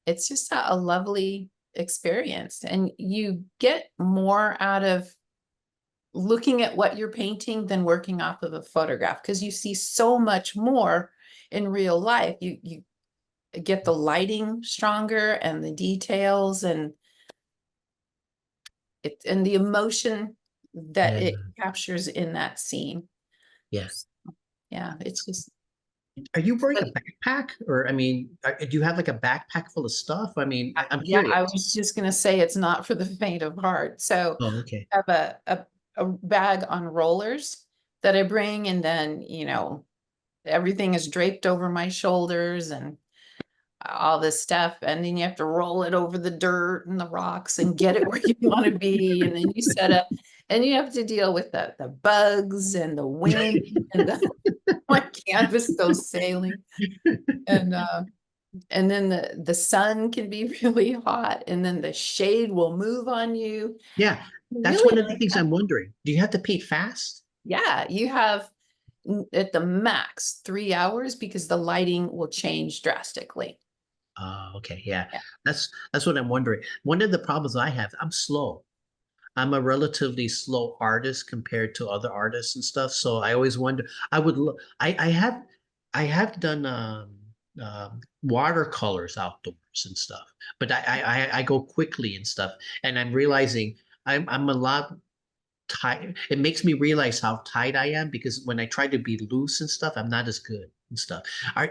It's just a lovely experience. And you get more out of looking at what you're painting than working off of a photograph, because you see so much more in real life. You get the lighting stronger and the details and the emotion that Yeah, it captures in that scene. yeah. Yeah, it's just Are you wearing a but backpack, or I mean, do you have like a backpack full of stuff? I mean, I'm yeah, I curious. was just gonna say it's not for the faint of heart. So Oh, okay. I have a bag on rollers that I bring, and then everything is draped over my shoulders and all this stuff, and then you have to roll it over the dirt and the rocks and get it where you want to be, and then you set up and you have to deal with the bugs and the wind and my canvas goes sailing, and then the sun can be really hot, and then the shade will move on you. Yeah, that's Really, one of the things I'm wondering. Do you have to paint fast? yeah, you have at the max 3 hours because the lighting will change drastically. Oh, okay, yeah. Yeah. That's what I'm wondering. One of the problems I have, I'm slow. I'm a relatively slow artist compared to other artists and stuff. So I always wonder. I have done watercolors outdoors and stuff, but I go quickly and stuff, and I'm realizing I'm a lot tight. It makes me realize how tight I am because when I try to be loose and stuff, I'm not as good and stuff.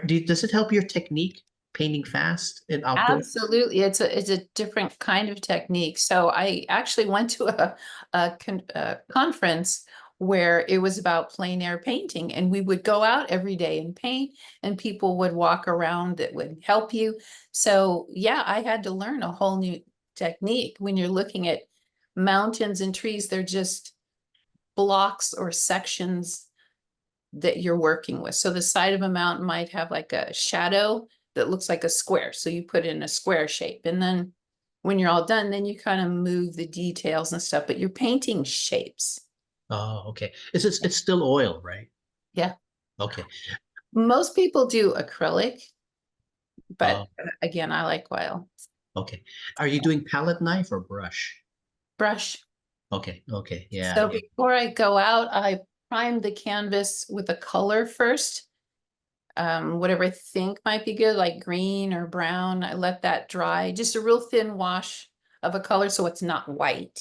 Does it help your technique painting fast and outdoors? Absolutely. It's a different kind of technique. So I actually went to a conference where it was about plein air painting, and we would go out every day and paint, and people would walk around that would help you. So yeah, I had to learn a whole new technique. When you're looking at mountains and trees, they're just blocks or sections that you're working with. So the side of a mountain might have like a shadow that looks like a square. So you put in a square shape. And then when you're all done, then you kind of move the details and stuff, but you're painting shapes. Oh, okay. It's still oil, right? Yeah. Okay. Most people do acrylic, but Oh, again, I like oil. okay. Are you doing palette knife or brush? Brush. Okay, okay, yeah, So yeah. before I go out, I prime the canvas with a color first. Whatever I think might be good, like green or brown. I let that dry, just a real thin wash of a color so it's not white.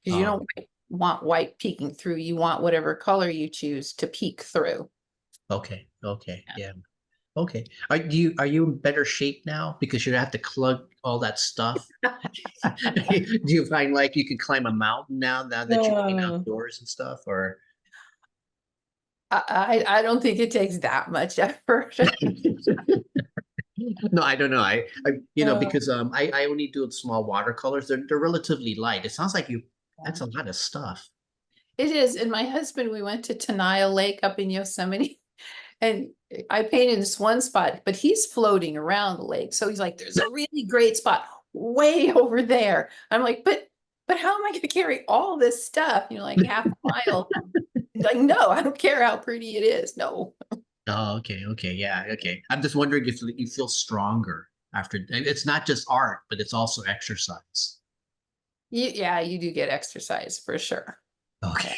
Because you Oh, don't want white peeking through. You want whatever color you choose to peek through. okay, okay, yeah. Okay. Are you in better shape now because you don't have to plug all that stuff? Do you find like you can climb a mountain now that you've been No. outdoors and stuff, or I don't think it takes that much effort. no, I don't know. I Uh, because I only do small watercolors. They're relatively light. It sounds like that's a lot of stuff. It is. And my husband, we went to Tenaya Lake up in Yosemite, and I painted this one spot, but he's floating around the lake. So he's like, there's a really great spot way over there. I'm like, but but how am I going to carry all this stuff? Like half a mile. Like, no, I don't care how pretty it is. No. Oh, okay, yeah, okay. I'm just wondering if you feel stronger after. It's not just art, but it's also exercise. Yeah, you do get exercise for sure. Okay.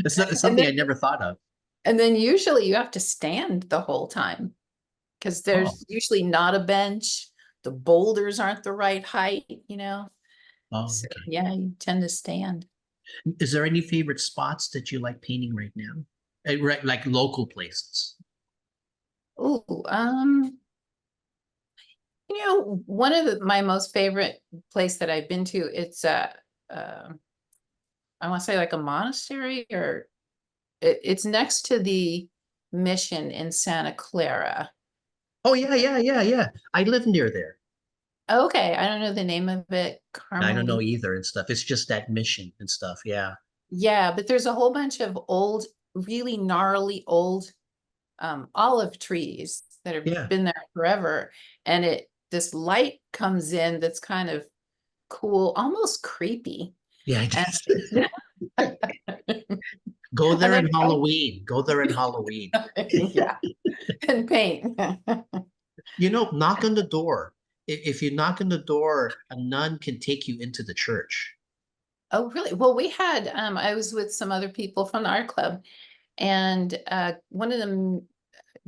It's And something then, I never thought of. and then usually you have to stand the whole time because Oh, there's usually not a bench. The boulders aren't the right height. oh, So okay. yeah, you tend to stand. Is there any favorite spots that you like painting right now? Right, like local places. Oh, one of my most favorite place that I've been to, it's uh, I want to say like a monastery, or it's next to the mission in Santa Clara. Oh yeah. I live near there. Okay, I don't know the name of it. I don't know Carmelite. either and stuff. It's just that mission and stuff. Yeah. Yeah, but there's a whole bunch of old, really gnarly old olive trees that have Yeah. been there forever. And this light comes in that's kind of cool, almost creepy. Yeah. And Go and there then in Halloween. Go there in Halloween. yeah, and paint. Knock on the door. If you knock on the door, a nun can take you into the church. Oh, really? Well, we had I was with some other people from the art club, and one of them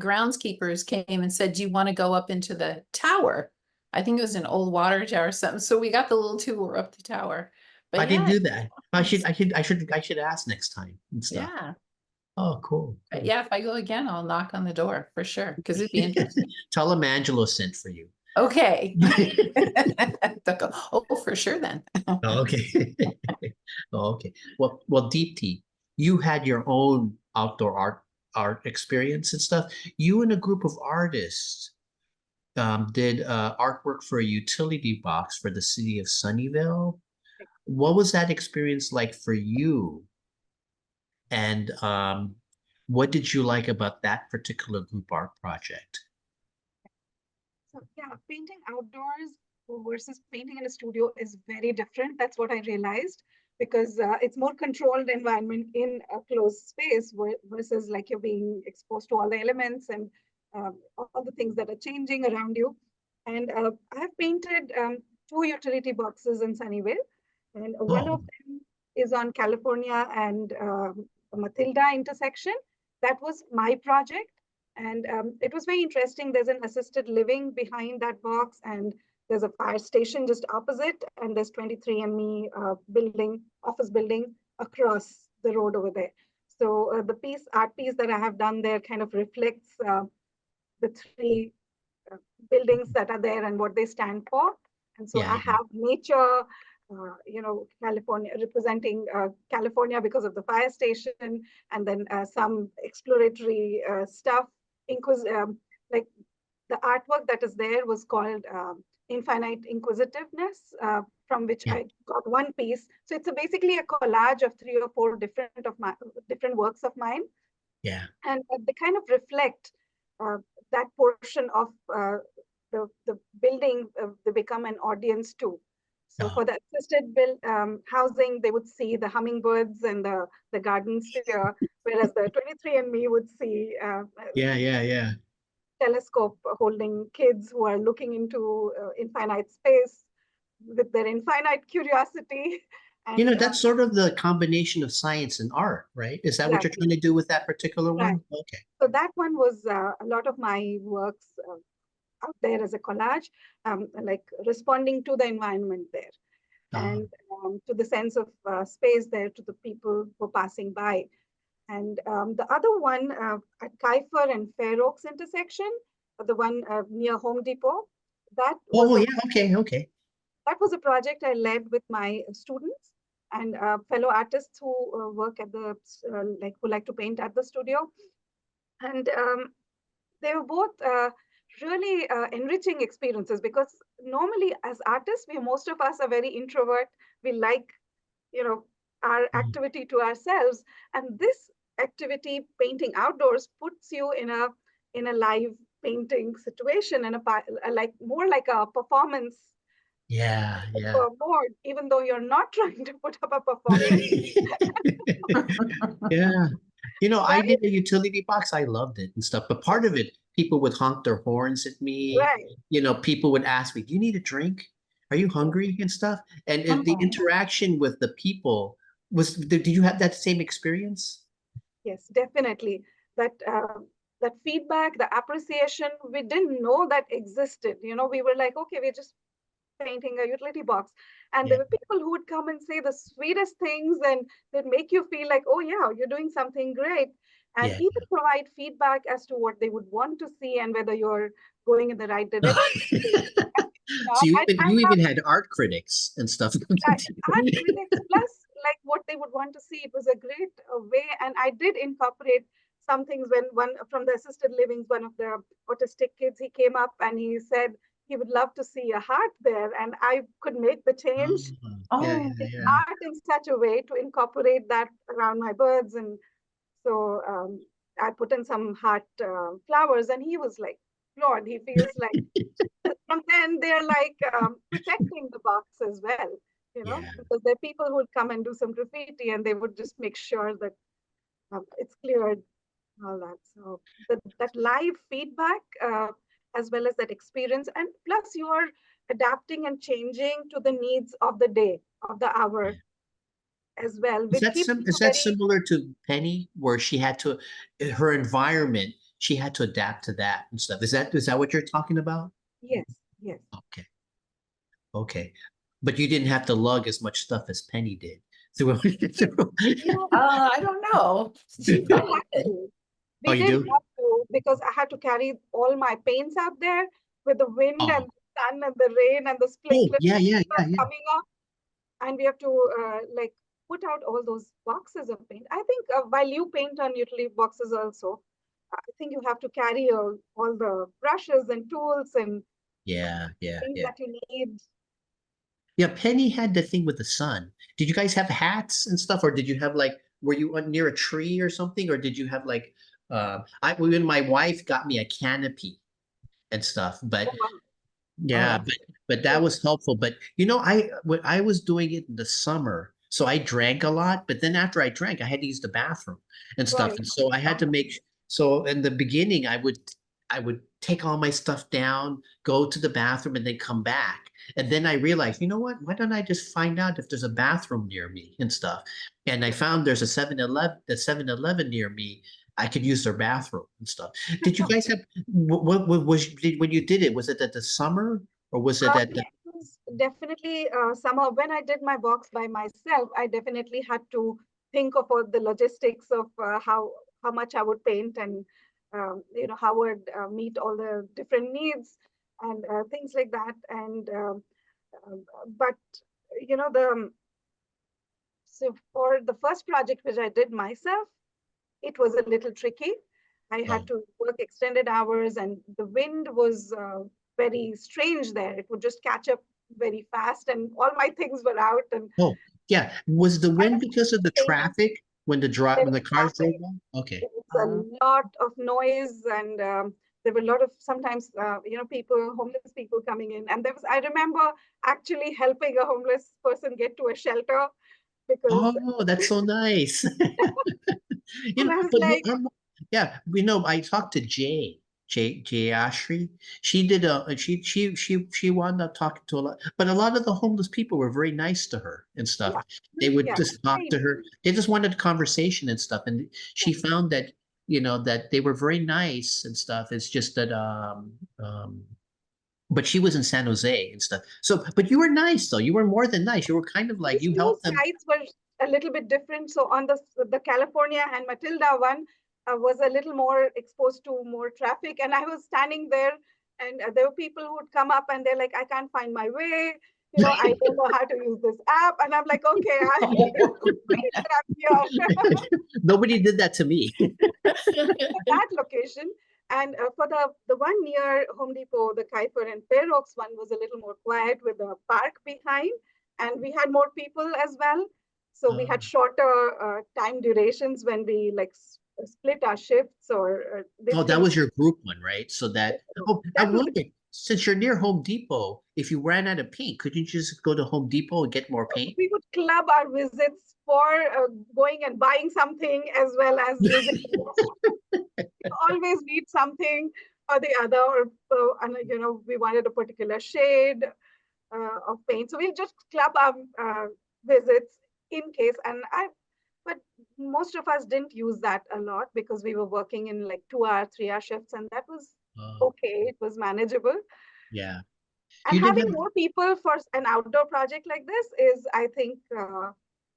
groundskeepers came and said, "Do you want to go up into the tower?" I think it was an old water tower or something. So we got the little tour up the tower. I But didn't yeah, do that. I should nice. I should I should I should ask next time and stuff. Yeah. Oh, cool. But Cool. yeah, if I go again, I'll knock on the door for sure, because it'd be interesting. Tell him Angelo sent for you. Okay. They'll go, oh, for sure then. Oh, okay. Oh, okay. Well, Deepti, you had your own outdoor art experience and stuff. You and a group of artists did artwork for a utility box for the city of Sunnyvale. What was that experience like for you? And what did you like about that particular group art project? So yeah, painting outdoors versus painting in a studio is very different. That's what I realized, because it's more controlled environment in a closed space versus like you're being exposed to all the elements and all the things that are changing around you. And I have painted two utility boxes in Sunnyvale, and one of Oh, them is on California and Matilda intersection. That was my project, and it was very interesting. There's an assisted living behind that box, and there's a fire station just opposite, and there's 23andMe office building across the road over there. So the art piece that I have done there kind of reflects the three buildings that are there and what they stand for. And so yeah, I yeah, have nature, California, representing California because of the fire station, and then some exploratory stuff. Like the artwork that is there was called Infinite Inquisitiveness, from which yeah, I got one piece. So it's basically a collage of three or four different works of mine, yeah. and they kind of reflect uh, that portion of the building. They become an audience too. So Oh, for the assisted housing, they would see the hummingbirds and the garden sphere, whereas the 23andMe would see yeah. telescope holding kids who are looking into infinite space with their infinite curiosity. And That's sort of the combination of science and art, right? Is that what you're exactly, trying to do with that particular right. one? Okay. So that one was a lot of my works out there as a collage, like responding to the environment there, Uh, and to the sense of space there, to the people who are passing by. And the other one at Kaifer and Fair Oaks intersection, the one near Home Depot, that was oh, a yeah. Okay. that was a project I led with my students and fellow artists who work at the who like to paint at the studio. And they were both really enriching experiences, because normally as artists, most of us are very introvert. We like, you know, our Mhm. activity to ourselves, and this activity, painting outdoors, puts you in a live painting situation, and like more like a performance Yeah, yeah. for more, even though you're not trying to put up a performance, Yeah. You know, I right? did a utility box. I loved it and stuff. But part of it, people would honk their horns at me. Right. You know, people would ask me, "Do you need a drink? Are you hungry?" and stuff. And the Mhm. interaction with the people was, did you have that same experience? Yes, definitely. That feedback, the appreciation, we didn't know that existed. We were like, okay, we're just painting a utility box. And Yeah. there were people who would come and say the sweetest things and they'd make you feel like, oh yeah, you're doing something great. And Yeah. even provide feedback as to what they would want to see and whether you're going in the right direction. So And you even had art critics and stuff. art critics plus like what they would want to see. It was a great way, and I did incorporate some things when one from the assisted livings, one of the autistic kids, he came up and he said he would love to see a heart there, and I could make the Oh, change yeah, Oh, yeah, in yeah. art in such a way to incorporate that around my birds. And so I put in some heart flowers, and he was like floored. He feels like, and then they're like protecting the box as well, Yeah. because there are people who would come and do some graffiti and they would just make sure that it's cleared, all that. So that live feedback, as well as that experience, and plus you are adapting and changing to the needs of the day, of the hour as well, which keeps you Is that very, similar to Penny, where she had to, her environment, she had to adapt to that and stuff? Is that what you're talking about? yes, yes. Okay, okay. But you didn't have to lug as much stuff as Penny did. So, Yeah, I don't know. She we probably had did. to. oh, We you did do? have to because I had to carry all my paints up there with the wind and Oh, the sun and the rain and the oh, sprinklers yeah, yeah, yeah, yeah. coming up, and we have to like put out all those boxes of paint. I think while you paint on utility boxes also, I think you have to carry all the brushes and tools and Yeah, yeah, things yeah. that you need. Yeah, Penny had the thing with the sun. Did you guys have hats and stuff, or did you have like, were you near a tree or something, or did you have like, when my wife got me a canopy and stuff, Oh, but wow. Oh, yeah, that's but that was helpful. But you know, when I was doing it in the summer, so I drank a lot. But then after I drank, I had to use the bathroom and stuff, Right. and so I had to make. So in the beginning, I would take all my stuff down, go to the bathroom, and then come back. And then I realized, you know what? Why don't I just find out if there's a bathroom near me and stuff? And I found there's a 7-Eleven near me. I could use their bathroom and stuff. Did you guys have what was when you did it? Was it at the summer or was it at Yeah, the? it was definitely somehow when I did my box by myself, I definitely had to think of all the logistics of how much I would paint and how would meet all the different needs and things like that. And but the so for the first project which I did myself, it was a little tricky. I Oh, had to work extended hours, and the wind was very strange there. It would just catch up very fast, and all my things were out. And oh, yeah. Was the I wind because of the think traffic there when the was cars drove traffic. by? Okay. It was um, a lot of noise, and there were a lot of sometimes people, homeless people coming in. And there was I remember actually helping a homeless person get to a shelter because, Oh, that's so nice. You and know, I was but like, yeah, we know. I talked to Jay Ashri. She did she wound up talking to a lot, but a lot of the homeless people were very nice to her and stuff. yeah, They would yeah, just talk very to nice. her. They just wanted conversation and stuff, and she found that that they were very nice and stuff. It's just that but she was in San Jose and stuff. So, but you were nice though. You were more than nice. You were kind of like These you two helped them. sites were a little bit different. So on the California and Matilda one was a little more exposed to more traffic, and I was standing there, and there were people who would come up and they're like, I can't find my way. I don't know how to use this app, and I'm like, okay, I'm here. Nobody did that to me. For that location. And for the one near Home Depot, the Kuiper and Fair Oaks one was a little more quiet with a park behind, and we had more people as well. So we had shorter time durations when we like split our shifts or these Oh, that things. was your group one, right? So that, oh, I That was wonder. since you're near Home Depot, if you ran out of paint, couldn't you just go to Home Depot and get more paint? We would club our visits for going and buying something as well as visiting. We always need something or the other, or and, we wanted a particular shade of paint. So we'll just club our visits in case. But most of us didn't use that a lot because we were working in like 2-hour, 3-hour shifts, and that was Oh, okay. It was manageable. yeah. And You didn't having have, more people for an outdoor project like this is, I think,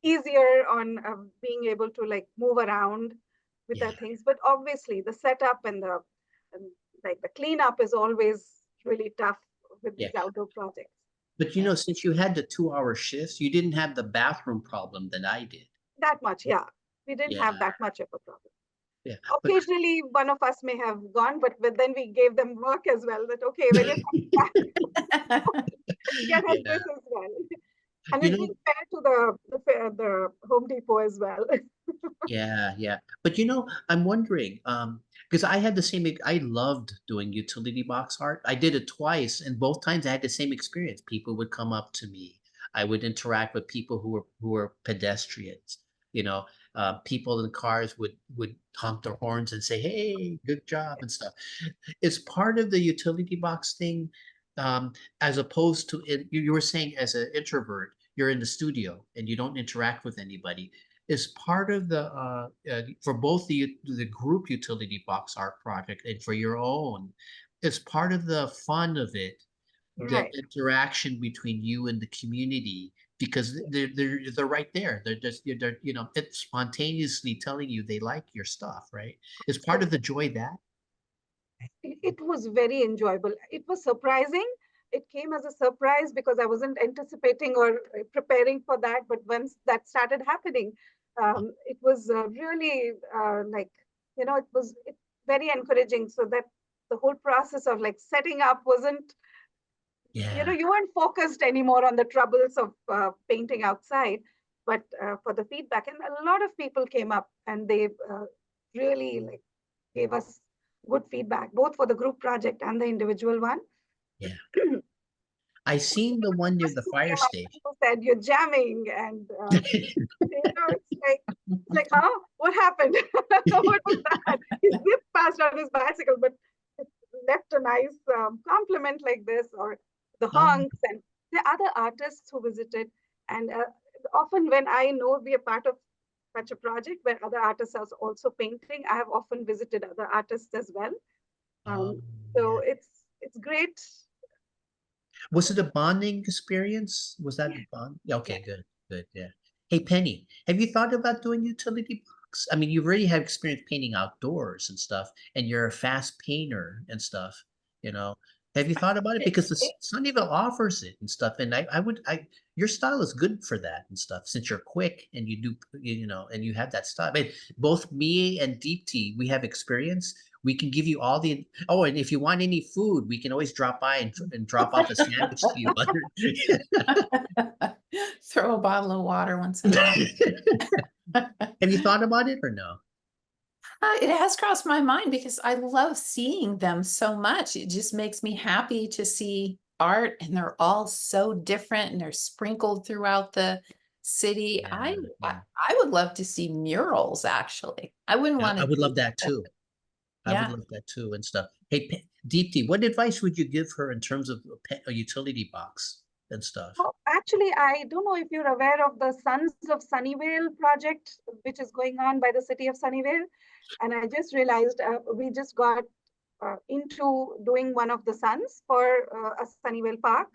easier on being able to like move around with yeah, the things. But obviously, the setup and like the cleanup is always really tough with yeah. these outdoor projects. But since you had the 2-hour shifts, you didn't have the bathroom problem that I did. That much, yeah. We didn't have Yeah, that much of a problem. yeah. But Occasionally, one of us may have gone, but then we gave them work as well. That okay, when you're coming back, get us yeah, this as well. And you it's know, been fair to the Home Depot as well. yeah, yeah. But I'm wondering, because I had the same, I loved doing utility box art. I did it twice, and both times I had the same experience. People would come up to me. I would interact with people who were pedestrians. You know, people in cars would honk their horns and say, "Hey, good job," and stuff. It's part of the utility box thing, as opposed to you were saying as an introvert, you're in the studio and you don't interact with anybody. Is part of the for both the group utility box art project and for your own, is part of the fun of it, the Right. interaction between you and the community, because they're right there. They're just it's spontaneously telling you they like your stuff, right? Is part of the joy that? It was very enjoyable. It was surprising. It came as a surprise because I wasn't anticipating or preparing for that. But once that started happening, it was really like, it very encouraging. So that the whole process of like setting up wasn't, Yeah, you weren't focused anymore on the troubles of painting outside, but for the feedback. And a lot of people came up and they really like gave us good feedback, both for the group project and the individual one. yeah. I seen the one near the Who fire came up station. who said you're jamming, and it's like, huh? What happened? What was that? He zipped past on his bicycle, but it left a nice compliment like this, or the Oh, honks and the other artists who visited. And often when I know we are part of such a project where other artists are also painting, I have often visited other artists as well. oh, Um, yeah. so it's great. Was it a bonding experience? Was that Yeah, a bond? Yeah, yeah. okay, good, good, yeah. Hey, Penny, have you thought about doing utility box? I mean, you already have experience painting outdoors and stuff, and you're a fast painter and stuff, you know. Have you thought about it? It, Because the it, Sunnyvale offers it and stuff, and your style is good for that and stuff, since you're quick and you do, and you have that style. I mean, both me and Deepti, we have experience. We can give you all the, oh, and if you want any food, we can always drop by and drop off a sandwich to you. Throw a bottle of water once in a while. Have you thought about it or no? It has crossed my mind because I love seeing them so much. It just makes me happy to see art, and they're all so different and they're sprinkled throughout the city. Yeah, I yeah. I would love to see murals actually. I wouldn't Yeah, want I to would do love that that. too. I would Yeah. love that too and stuff. Hey, Deepti, what advice would you give her in terms of a utility box and stuff? well, actually, I don't know if you're aware of the Sons of Sunnyvale project, which is going on by the city of Sunnyvale. And I just realized we just got into doing one of the Suns for a Sunnyvale Park.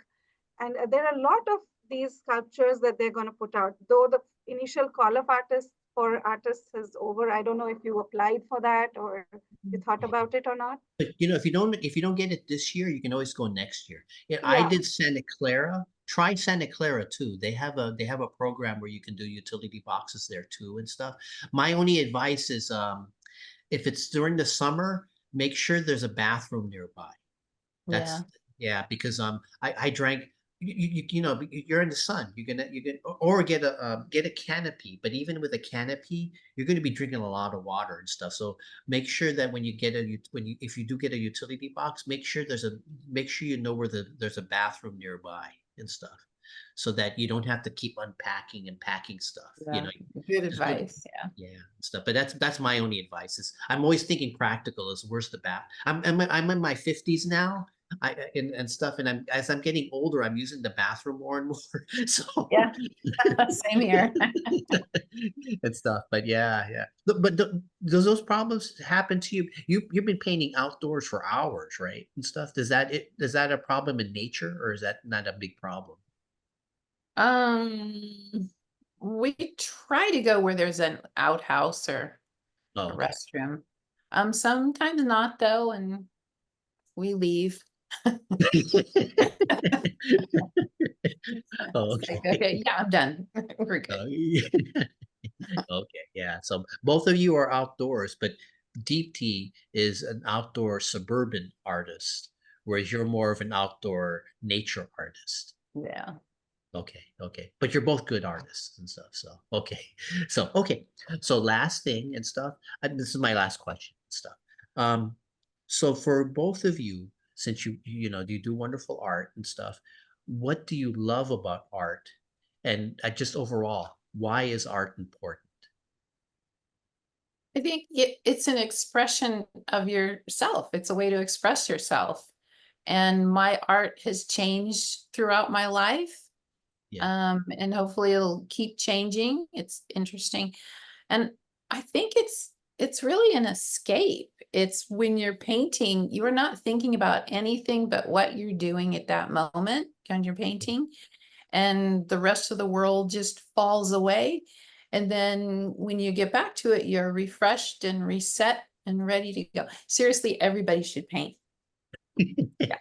And there are a lot of these sculptures that they're going to put out. Though the initial call of artists for artists is over, I don't know if you applied for that or you thought Yeah. about it or not. But if you don't get it this year, you can always go next year. Yeah, I Yeah, did Santa Clara. Try Santa Clara too. They have a program where you can do utility boxes there too and stuff. My only advice is if it's during the summer, make sure there's a bathroom nearby. That's Yeah. yeah, because I drank, you're in the sun. You get or get a canopy. But even with a canopy, you're going to be drinking a lot of water and stuff. So make sure that when you get if you do get a utility box, make sure you know where there's a bathroom nearby and stuff, so that you don't have to keep unpacking and packing stuff. Yeah, good Just do advice. Yeah. yeah, and stuff. But that's my only advice. Is I'm always thinking practical. Is where's the bath? I'm in my 50s now. And stuff, and as I'm getting older, I'm using the bathroom more and more. So Yeah. Same here. and stuff. But yeah. But does those problems happen to you? You've been painting outdoors for hours, right? And stuff. Is that a problem in nature, or is that not a big problem? Um, we try to go where there's an outhouse or Oh, a okay. restroom. Sometimes not though, and we leave. Oh, It's like, okay. okay, yeah, I'm done. We're Oh, good. yeah. Okay, yeah. So both of you are outdoors, but Deepti is an outdoor suburban artist, whereas you're more of an outdoor nature artist. Yeah. Okay. But you're both good artists and stuff. So okay. Okay. So last thing and stuff. This is my last question and stuff. Um, so for both of you, since you do wonderful art and stuff, what do you love about art? And just overall, why is art important? I think it's an expression of yourself. It's a way to express yourself. And my art has changed throughout my life. Yeah. And hopefully it'll keep changing. It's interesting. And I think it's really an escape. It's when you're painting, you're not thinking about anything but what you're doing at that moment when you're painting, and the rest of the world just falls away. And then when you get back to it, you're refreshed and reset and ready to go. Seriously, everybody should paint. Yeah.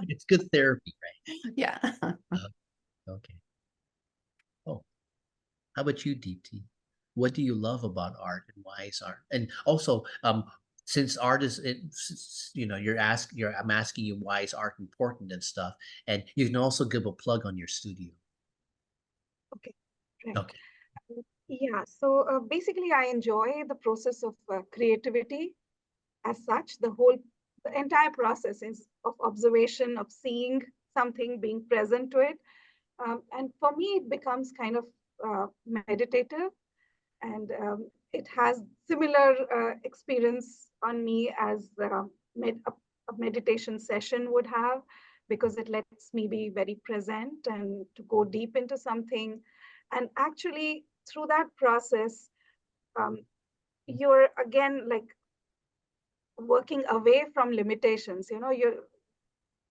It's good therapy, right? Yeah. Okay. Oh, how about you, Deepti? What do you love about art, and why is art? And also, since art is, I'm asking you why is art important and stuff, and you can also give a plug on your studio. Okay, right. Okay. Yeah, so basically, I enjoy the process of creativity as such. The entire process is of observation, of seeing something, being present to it. And for me, it becomes kind of meditative, and it has similar experience on me as a meditation session would have, because it lets me be very present and to go deep into something. And actually, through that process, um, you're again like working away from limitations. You're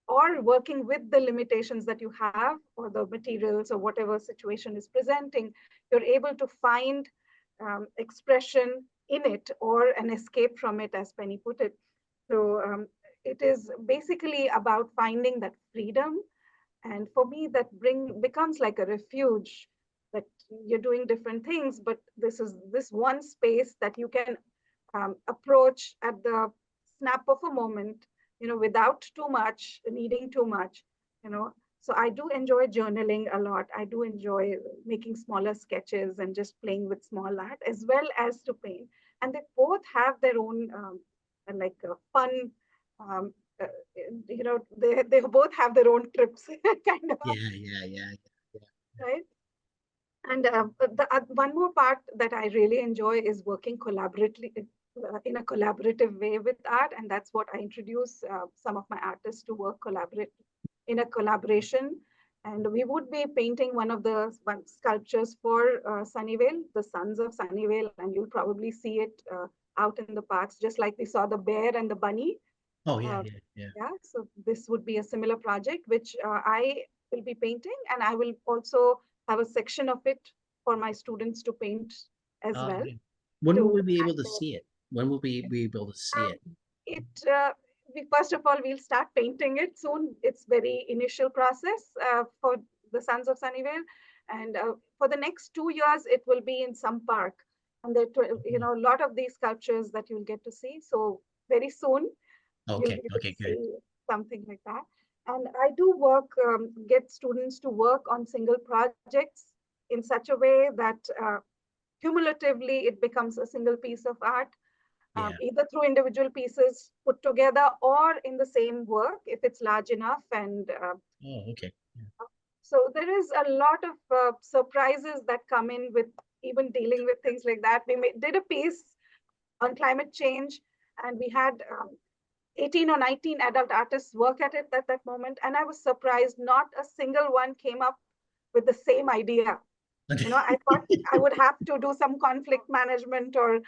or working with the limitations that you have, or the materials, or whatever situation is presenting. You're able to find expression in it, or an escape from it, as Penny put it. So it is basically about finding that freedom. And for me, that becomes like a refuge, that you're doing different things, but this is this one space that you can approach at the snap of a moment, without too much, needing too much, you know. So I do enjoy journaling a lot. I do enjoy making smaller sketches and just playing with small art, as well as to paint. And they both have their own like fun, um, uh, they both have their own trips, kind of, Yeah. right? And one more part that I really enjoy is working collaboratively, in a collaborative way with art, and that's what I introduce some of my artists to work collaborate in a collaboration. And we would be painting one sculptures for Sunnyvale, the Sons of Sunnyvale, and you'll probably see it out in the parks, just like we saw the bear and the bunny. Oh, yeah, Uh, yeah. yeah, so this would be a similar project, which I will be painting, and I will also have a section of it for my students to paint as well. Okay. When will To we be add able to see it? When will we be able to see it? it, we first of all we'll start painting it soon. It's very initial process for the Sons of Sunnyvale, and for the next 2 years it will be in some park, and there, a lot of these sculptures that you'll get to see. So very soon Okay, you will okay, good. see something like that. And I do work, get students to work on single projects in such a way that cumulatively it becomes a single piece of art, Yeah. either through individual pieces put together or in the same work if it's large enough. And Oh, okay. Yeah. so there is a lot of surprises that come in with even dealing with things like that. Did a piece on climate change, and we had 18 or 19 adult artists work at it at that moment. And I was surprised not a single one came up with the same idea. I thought I would have to do some conflict management or,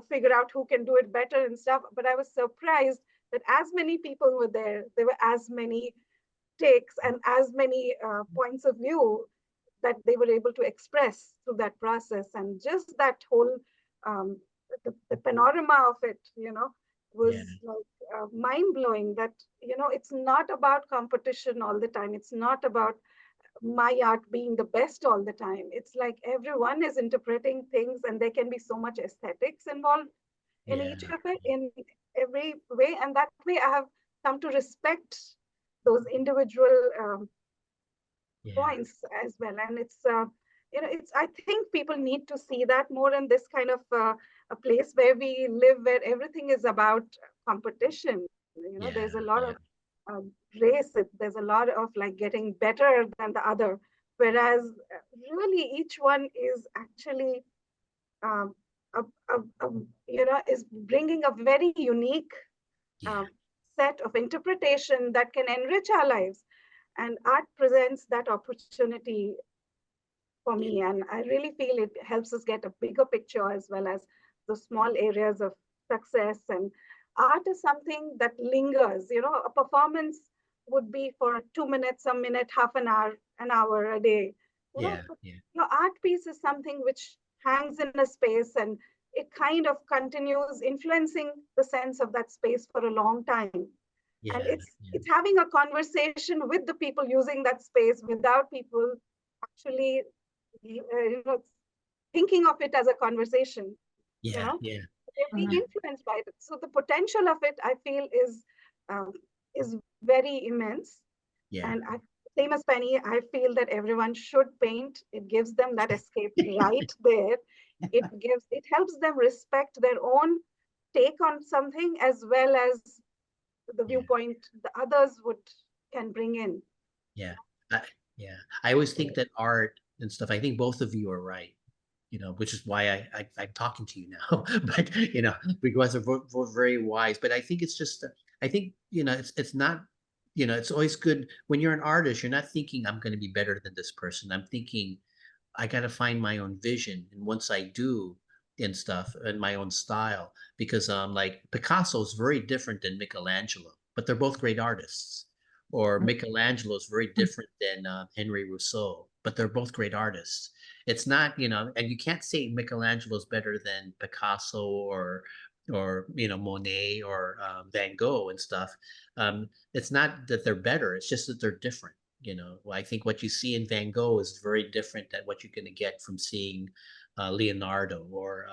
figure out who can do it better and stuff. But I was surprised that as many people were there were as many takes and as many points of view that they were able to express through that process. And just that whole, um, the panorama of it, Yeah. was like mind blowing that, it's not about competition all the time. It's not about my art being the best all the time. It's like everyone is interpreting things and there can be so much aesthetics involved in Yeah. each of it in every way. And that way I have come to respect those individual Yeah. points as well. And I think people need to see that more in this kind of a place where we live, where everything is about competition. Yeah. There's a lot Yeah. of race. There's a lot of like getting better than the other, whereas really each one is actually um, is bringing a very unique Yeah. um, set of interpretation that can enrich our lives. And art presents that opportunity for me. And I really feel it helps us get a bigger picture as well as the small areas of success. And art is something that lingers. A performance would be for 2 minutes, a minute, half an hour a day. Yeah. But Yeah. your art piece is something which hangs in a space and it kind of continues influencing the sense of that space for a long time. And Yeah. it's having a conversation with the people using that space without people actually thinking of it as a conversation. you Yeah. know Yeah. they're being Mhm. influenced by it, so the potential of it, I feel, um, is very immense. Yeah. And same as Penny, I feel that everyone should paint. It gives them that escape right there. It helps them respect their own take on something as well as the Yeah. viewpoint the others would can bring in. Yeah. I, yeah. I always think that art and stuff, I think both of you are right, which is why I'm talking to you now. But, because we're very wise. But I think it's just, I think, it's not, it's always good when you're an artist, you're not thinking I'm going to be better than this person. I'm thinking I got to find my own vision. And once I do and stuff and my own style, because like Picasso is very different than Michelangelo, but they're both great artists. Or Michelangelo is very different than Henry Rousseau, but they're both great artists. It's not, and you can't say Michelangelo is better than Picasso or Monet or Van Gogh and stuff. It's not that they're better; it's just that they're different. I think what you see in Van Gogh is very different than what you're going to get from seeing Leonardo or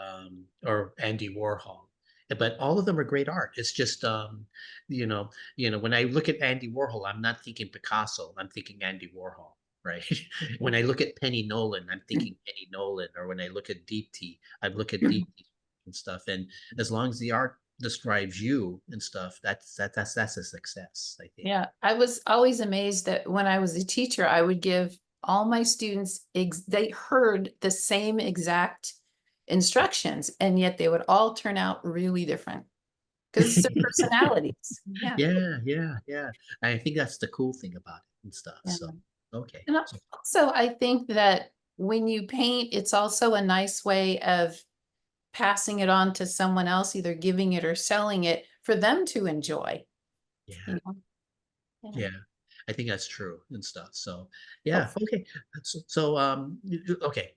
Andy Warhol. But all of them are great art. It's just when I look at Andy Warhol, I'm not thinking Picasso. I'm thinking Andy Warhol, right? When I look at Penny Nolan, I'm thinking Penny Nolan. Or when I look at Deepti, I look at Deepti and stuff. And as long as the art describes you and stuff, that's a success, I think. Yeah, I was always amazed that when I was a teacher, I would give all my students, they heard the same exact instructions, and yet they would all turn out really different because it's their personalities. Yeah. Yeah, yeah, yeah. I think that's the cool thing about it and stuff. Yeah. So, okay. And So, also, I think that when you paint, it's also a nice way of passing it on to someone else, either giving it or selling it for them to enjoy. yeah, You know? Yeah. yeah. I think that's true and stuff. So, yeah, Hopefully. okay. Okay.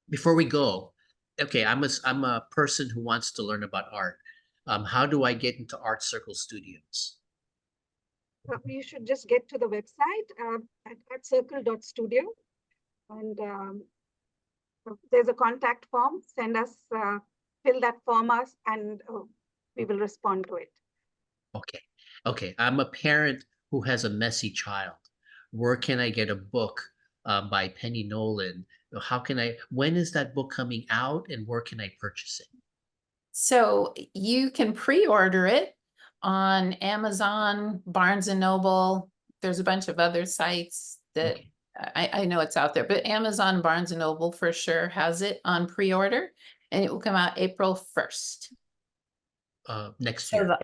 Before we go, okay, I'm a person who wants to learn about art. How do I get into ArtCircle Studios? You should just get to the website at artcircle.studio, and there's a contact form. Send us, fill that form and we will respond to it. Okay. Okay. I'm a parent who has a messy child? Where can I get a book by Penny Nolan? How can I, when is that book coming out and where can I purchase it? So you can pre-order it on Amazon, Barnes and Noble. There's a bunch of other sites that Okay. I know it's out there, but Amazon, Barnes and Noble for sure has it on pre-order, and it will come out April 1st. Next So year.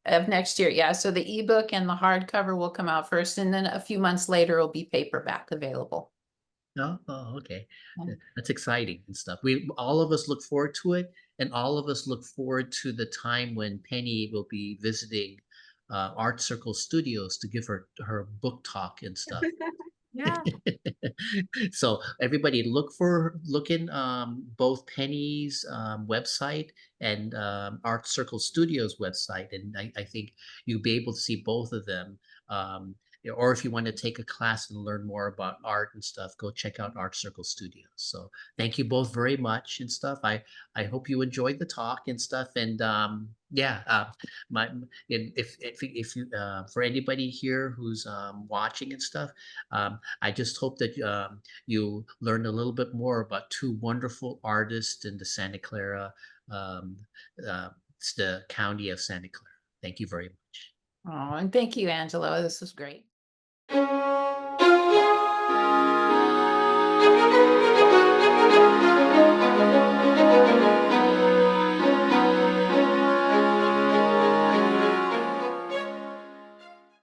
of next year, yeah. So the ebook and the hardcover will come out first, and then a few months later it'll be paperback available. Oh, okay. Yeah. That's exciting and stuff. We all of us look forward to it, and all of us look forward to the time when Penny will be visiting ArtCircle Studios to give her book talk and stuff. Yeah. So everybody look in both Penny's website and ArtCircle Studios website, and I think you'll be able to see both of them. Or if you want to take a class and learn more about art and stuff, go check out ArtCircle Studios. So thank you both very much and stuff. I hope you enjoyed the talk and stuff. And yeah, my if you for anybody here who's watching and stuff, I just hope that you learn a little bit more about two wonderful artists in the Santa Clara, um, it's the county of Santa Clara. Thank you very much. Oh, and thank you, Angelo. This was great.